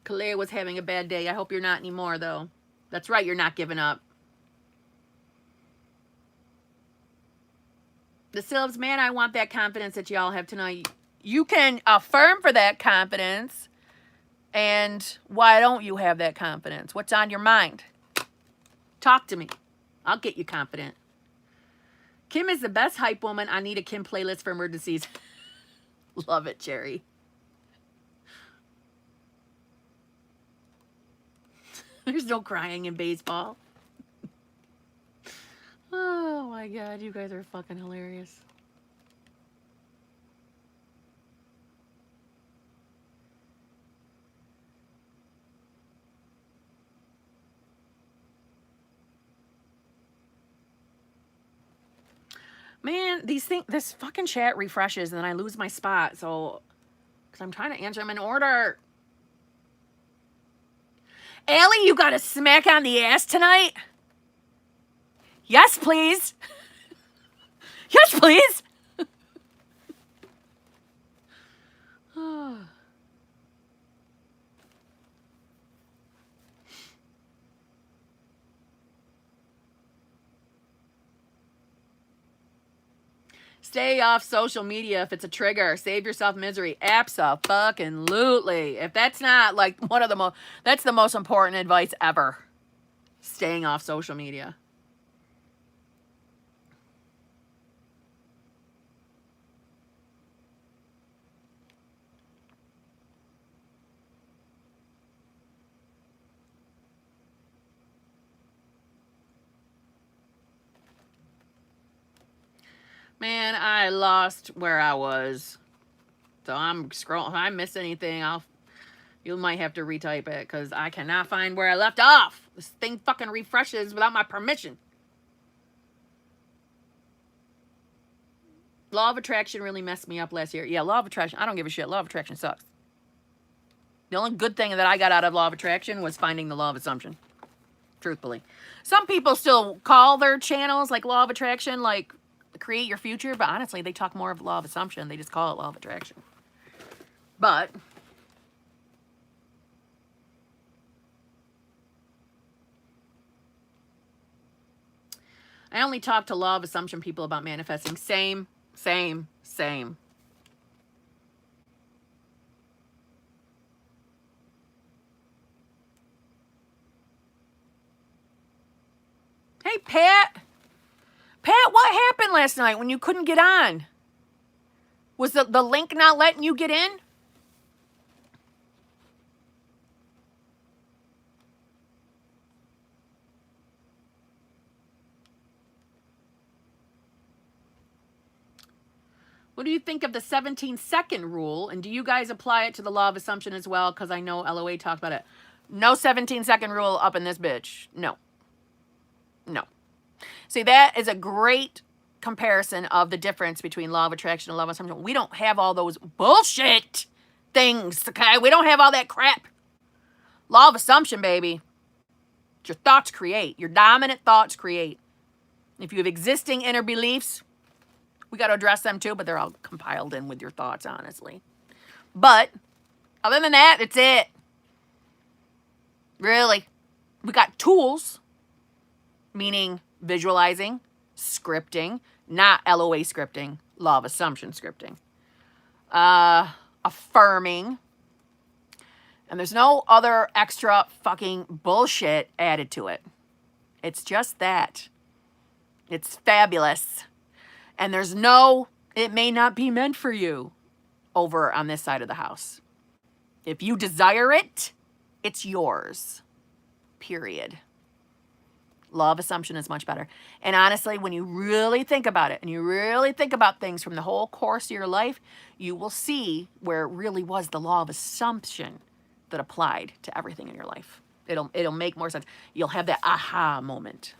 Kalea was having a bad day. I hope you're not anymore, though. That's right, you're not giving up. The Sylvs, man, I want that confidence that y'all have tonight. You can affirm for that confidence. And why don't you have that confidence? What's on your mind? Talk to me. I'll get you confident. Kim is the best hype woman. I need a Kim playlist for emergencies. Love it, Cherry. There's no crying in baseball. Oh my God, you guys are fucking hilarious. Man, this fucking chat refreshes and then I lose my spot. So, because I'm trying to answer them in order. Allie, you got a smack on the ass tonight? Yes, please. Yes, please. Stay off social media if it's a trigger. Save yourself misery. Abso-fucking-lutely. If that's not like one of the that's the most important advice ever. Staying off social media. Man, I lost where I was. So I'm scrolling. If I miss anything, you might have to retype it because I cannot find where I left off. This thing fucking refreshes without my permission. Law of attraction really messed me up last year. Yeah, law of attraction. I don't give a shit. Law of attraction sucks. The only good thing that I got out of law of attraction was finding the law of assumption. Truthfully. Some people still call their channels like law of attraction, like create your future, but honestly, they talk more of law of assumption. They just call it law of attraction. But I only talk to law of assumption people about manifesting. Same. Hey, Pat. Pat, what happened last night when you couldn't get on? Was the link not letting you get in? What do you think of the 17-second rule? And do you guys apply it to the law of assumption as well? Because I know LOA talked about it. No 17-second rule up in this bitch. No. See, that is a great comparison of the difference between law of attraction and law of assumption. We don't have all those bullshit things, okay? We don't have all that crap. Law of assumption, baby. Your thoughts create. Your dominant thoughts create. If you have existing inner beliefs, we got to address them too, but they're all compiled in with your thoughts, honestly. But other than that, it's it. Really. We got tools, meaning visualizing, scripting, not LOA scripting, law of assumption scripting. Affirming. And there's no other extra fucking bullshit added to it. It's just that. It's fabulous. And there's no, it may not be meant for you over on this side of the house. If you desire it, it's yours. Period. Law of assumption is much better. And honestly, when you really think about it and you really think about things from the whole course of your life, you will see where it really was the law of assumption that applied to everything in your life. It'll make more sense. You'll have that aha moment.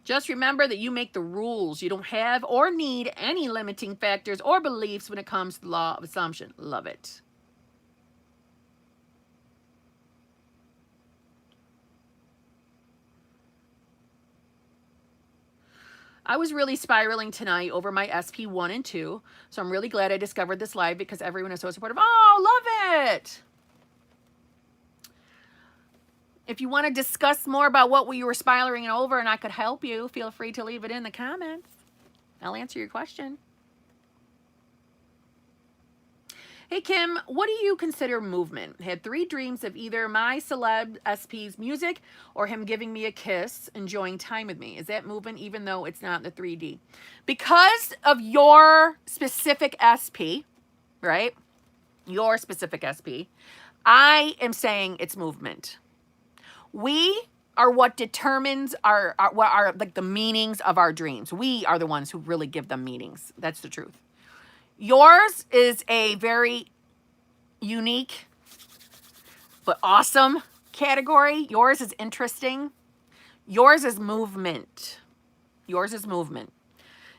Just remember that you make the rules. You don't have or need any limiting factors or beliefs when it comes to the law of assumption. Love it. I was really spiraling tonight over my SP 1 and 2, so I'm really glad I discovered this live because everyone is so supportive. Oh, love it! If you want to discuss more about what you were spiraling over and I could help you, feel free to leave it in the comments. I'll answer your question. Hey, Kim, what do you consider movement? Had 3 dreams of either my celeb SP's music or him giving me a kiss, enjoying time with me. Is that movement even though it's not in the 3D? Because of your specific SP, right? Your specific SP, I am saying it's movement. We are what determines what are like the meanings of our dreams. We are the ones who really give them meanings. That's the truth. Yours is a very unique but awesome category. Yours is interesting. Yours is movement. Yours is movement.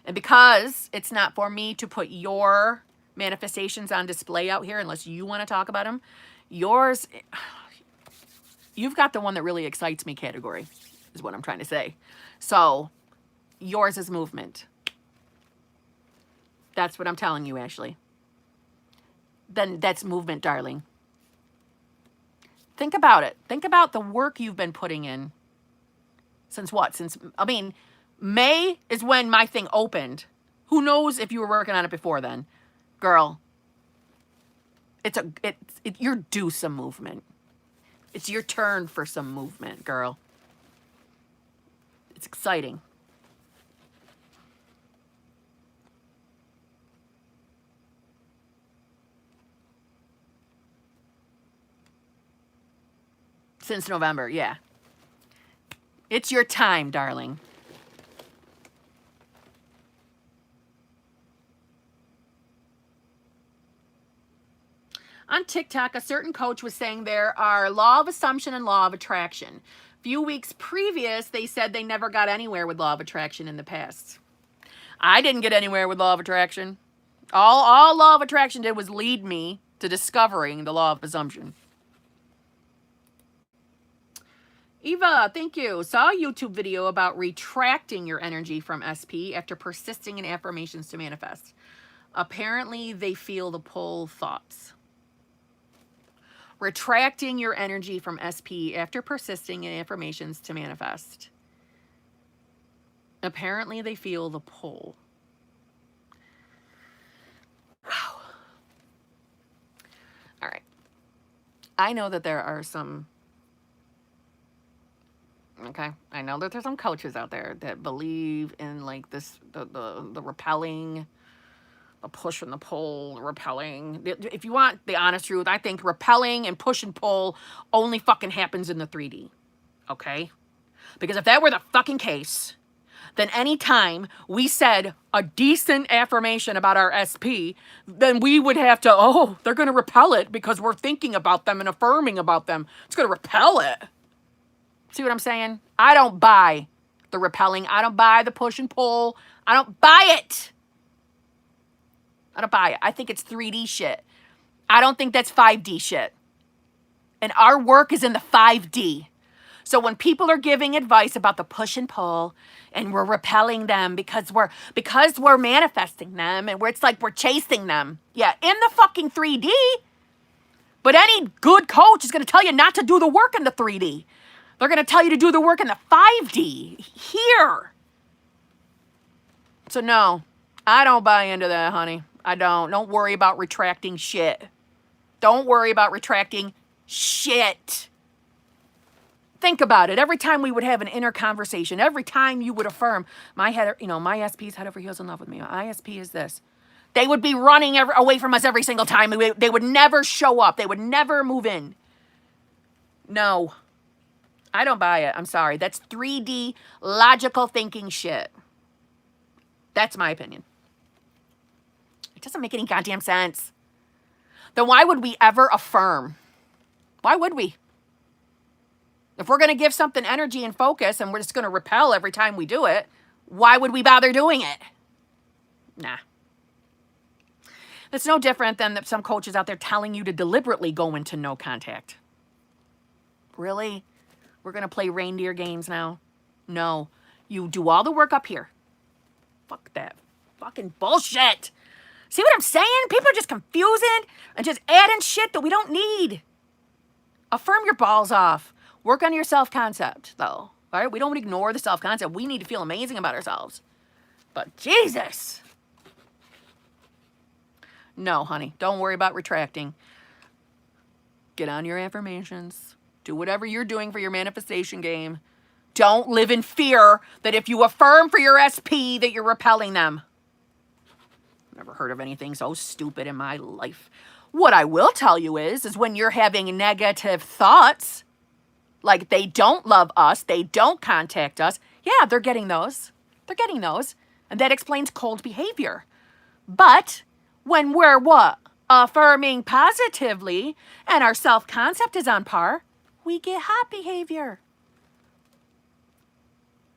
And because it's not for me to put your manifestations on display out here unless you want to talk about them, yours, you've got the one that really excites me category, is what I'm trying to say. So yours is movement. That's what I'm telling you, Ashley. Then that's movement, darling. Think about it. Think about the work you've been putting in. Since what? I mean, May is when my thing opened. Who knows if you were working on it before then? Girl, you're due some movement. It's your turn for some movement, girl. It's exciting. Since November, yeah. It's your time, darling. On TikTok, a certain coach was saying there are law of assumption and law of attraction. A few weeks previous, they said they never got anywhere with law of attraction in the past. I didn't get anywhere with law of attraction. All law of attraction did was lead me to discovering the law of assumption. Eva, thank you. Saw a YouTube video about retracting your energy from SP after persisting in affirmations to manifest. Apparently, they feel the pull thoughts. Retracting your energy from SP after persisting in affirmations to manifest. Apparently, they feel the pull. Wow. All right. I know that there are some, okay, I know that there's some coaches out there that believe in like this, the repelling, the push and the pull, the repelling. If you want the honest truth, I think repelling and push and pull only fucking happens in the 3D, okay? Because if that were the fucking case, then anytime we said a decent affirmation about our SP, then we would have to, oh, they're going to repel it because we're thinking about them and affirming about them. It's going to repel it. See what I'm saying? I don't buy the repelling. I don't buy the push and pull. I don't buy it. I don't buy it. I think it's 3D shit. I don't think that's 5D shit. And our work is in the 5D. So when people are giving advice about the push and pull and we're repelling them because we're manifesting them and it's like we're chasing them. Yeah, in the fucking 3D. But any good coach is going to tell you not to do the work in the 3D. They're going to tell you to do the work in the 5D here. So no, I don't buy into that, honey. I don't. Don't worry about retracting shit. Don't worry about retracting shit. Think about it. Every time we would have an inner conversation, every time you would affirm, my SP is head over heels in love with me. My ISP is this. They would be running away from us every single time. They would never show up. They would never move in. No, I don't buy it. I'm sorry. That's 3D logical thinking shit. That's my opinion. It doesn't make any goddamn sense. Then why would we ever affirm? Why would we? If we're going to give something energy and focus and we're just going to repel every time we do it, why would we bother doing it? Nah. It's no different than some coaches out there telling you to deliberately go into no contact. Really? We're going to play reindeer games now? No. You do all the work up here. Fuck that fucking bullshit. See what I'm saying? People are just confusing and just adding shit that we don't need. Affirm your balls off. Work on your self-concept, though. All right? We don't ignore the self-concept. We need to feel amazing about ourselves. But Jesus. No, honey. Don't worry about retracting. Get on your affirmations. Do whatever you're doing for your manifestation game. Don't live in fear that if you affirm for your SP that you're repelling them. Never heard of anything so stupid in my life. What I will tell you is when you're having negative thoughts, like they don't love us, they don't contact us, yeah, they're getting those. They're getting those. And that explains cold behavior. But when we're what? Affirming positively and our self-concept is on par, we get hot behavior.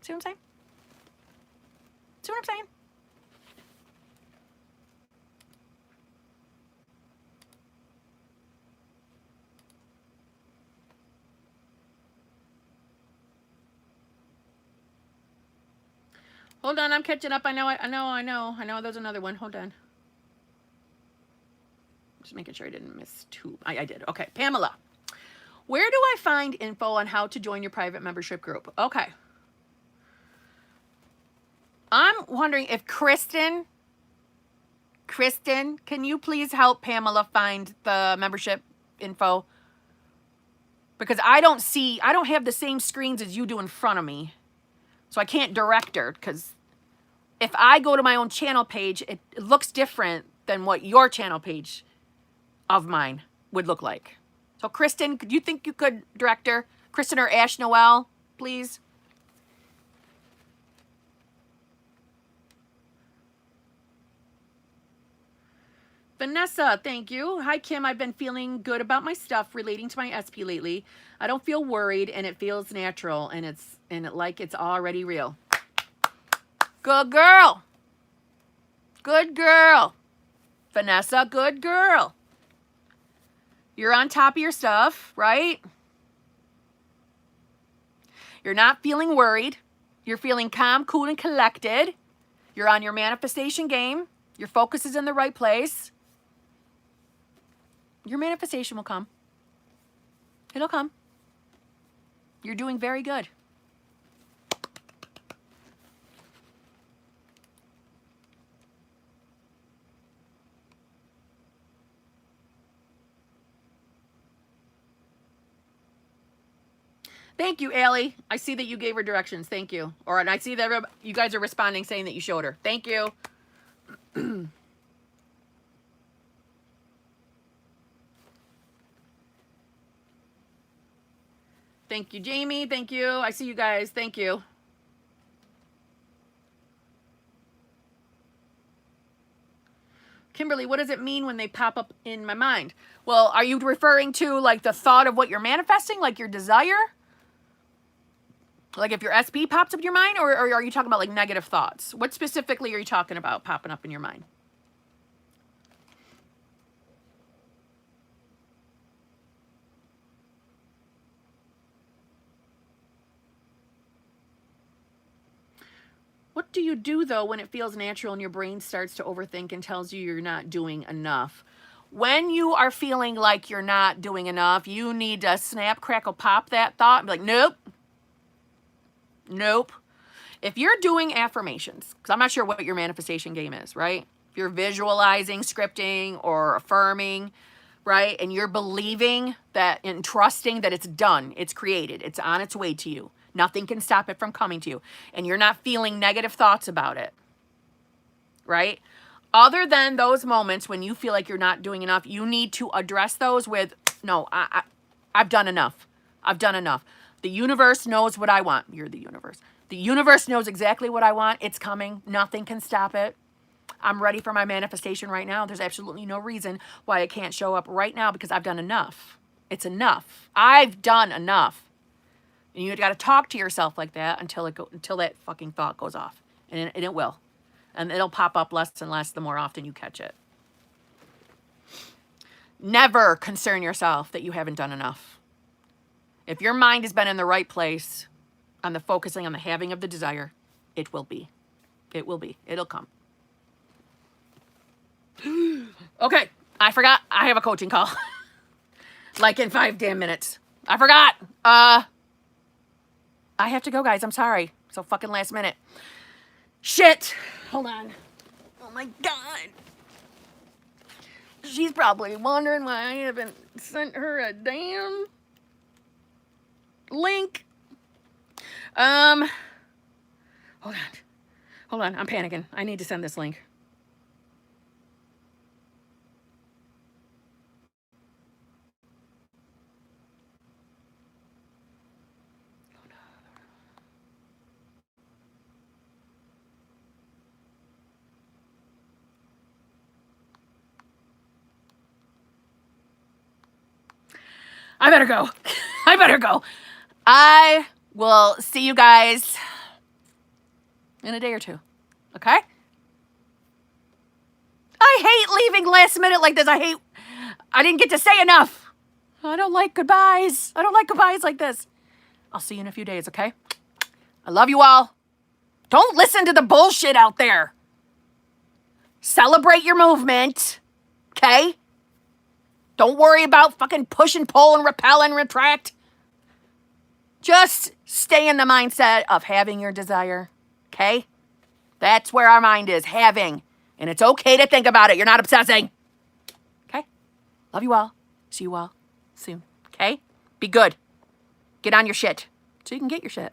See what I'm saying? See what I'm saying? Hold on, I'm catching up. I know. There's another one. Hold on. Just making sure I didn't miss two. I did. Okay, Pamela. Where do I find info on how to join your private membership group? Okay. I'm wondering if Kristen, can you please help Pamela find the membership info? Because I don't have the same screens as you do in front of me. So I can't direct her, because if I go to my own channel page, it looks different than what your channel page of mine would look like. So Kristen, do you think you could direct her? Kristen or Ash Noel, please? Vanessa, thank you. Hi, Kim. I've been feeling good about my stuff relating to my SP lately. I don't feel worried, and it feels natural, and it's like it's already real. Good girl. Good girl. Vanessa, good girl. You're on top of your stuff, right? You're not feeling worried. You're feeling calm, cool, and collected. You're on your manifestation game. Your focus is in the right place. Your manifestation will come. It'll come. You're doing very good. Thank you, Allie. I see that you gave her directions. Thank you. And I see that you guys are responding saying that you showed her. Thank you. Thank you, Jamie. Thank you. I see you guys. Thank you. Kimberly, what does it mean when they pop up in my mind? Well, are you referring to like the thought of what you're manifesting, like your desire? Like if your SP pops up in your mind, or are you talking about like negative thoughts? What specifically are you talking about popping up in your mind? What do you do, though, when it feels natural and your brain starts to overthink and tells you you're not doing enough? When you are feeling like you're not doing enough, you need to snap, crackle, pop that thought and be like, nope. Nope. If you're doing affirmations, because I'm not sure what your manifestation game is, right? If you're visualizing, scripting, or affirming, right? And you're believing that and trusting that it's done, it's created, it's on its way to you. Nothing can stop it from coming to you. And you're not feeling negative thoughts about it, right? Other than those moments when you feel like you're not doing enough, you need to address those with, no, I've done enough. I've done enough. The universe knows what I want. You're the universe. The universe knows exactly what I want. It's coming. Nothing can stop it. I'm ready for my manifestation right now. There's absolutely no reason why it can't show up right now because I've done enough. It's enough. I've done enough. And you got to talk to yourself like that until that fucking thought goes off. And it will. And it'll pop up less and less the more often you catch it. Never concern yourself that you haven't done enough. If your mind has been in the right place on the focusing on the having of the desire, it will be. It will be. It'll come. Okay, I forgot. I have a coaching call. Like in 5 damn minutes. I forgot. I have to go, guys. I'm sorry. So fucking last minute. Shit. Hold on. Oh my God. She's probably wondering why I haven't sent her a damn link. Hold on. Hold on. I'm panicking. I need to send this link. I better go. I better go. I will see you guys in a day or two. Okay? I hate leaving last minute like this. I didn't get to say enough. I don't like goodbyes. I don't like goodbyes like this. I'll see you in a few days, okay? I love you all. Don't listen to the bullshit out there. Celebrate your movement, okay? Don't worry about fucking push and pull and repel and retract. Just stay in the mindset of having your desire, okay? That's where our mind is, having. And it's okay to think about it. You're not obsessing. Okay? Love you all. See you all soon, okay? Be good. Get on your shit so you can get your shit.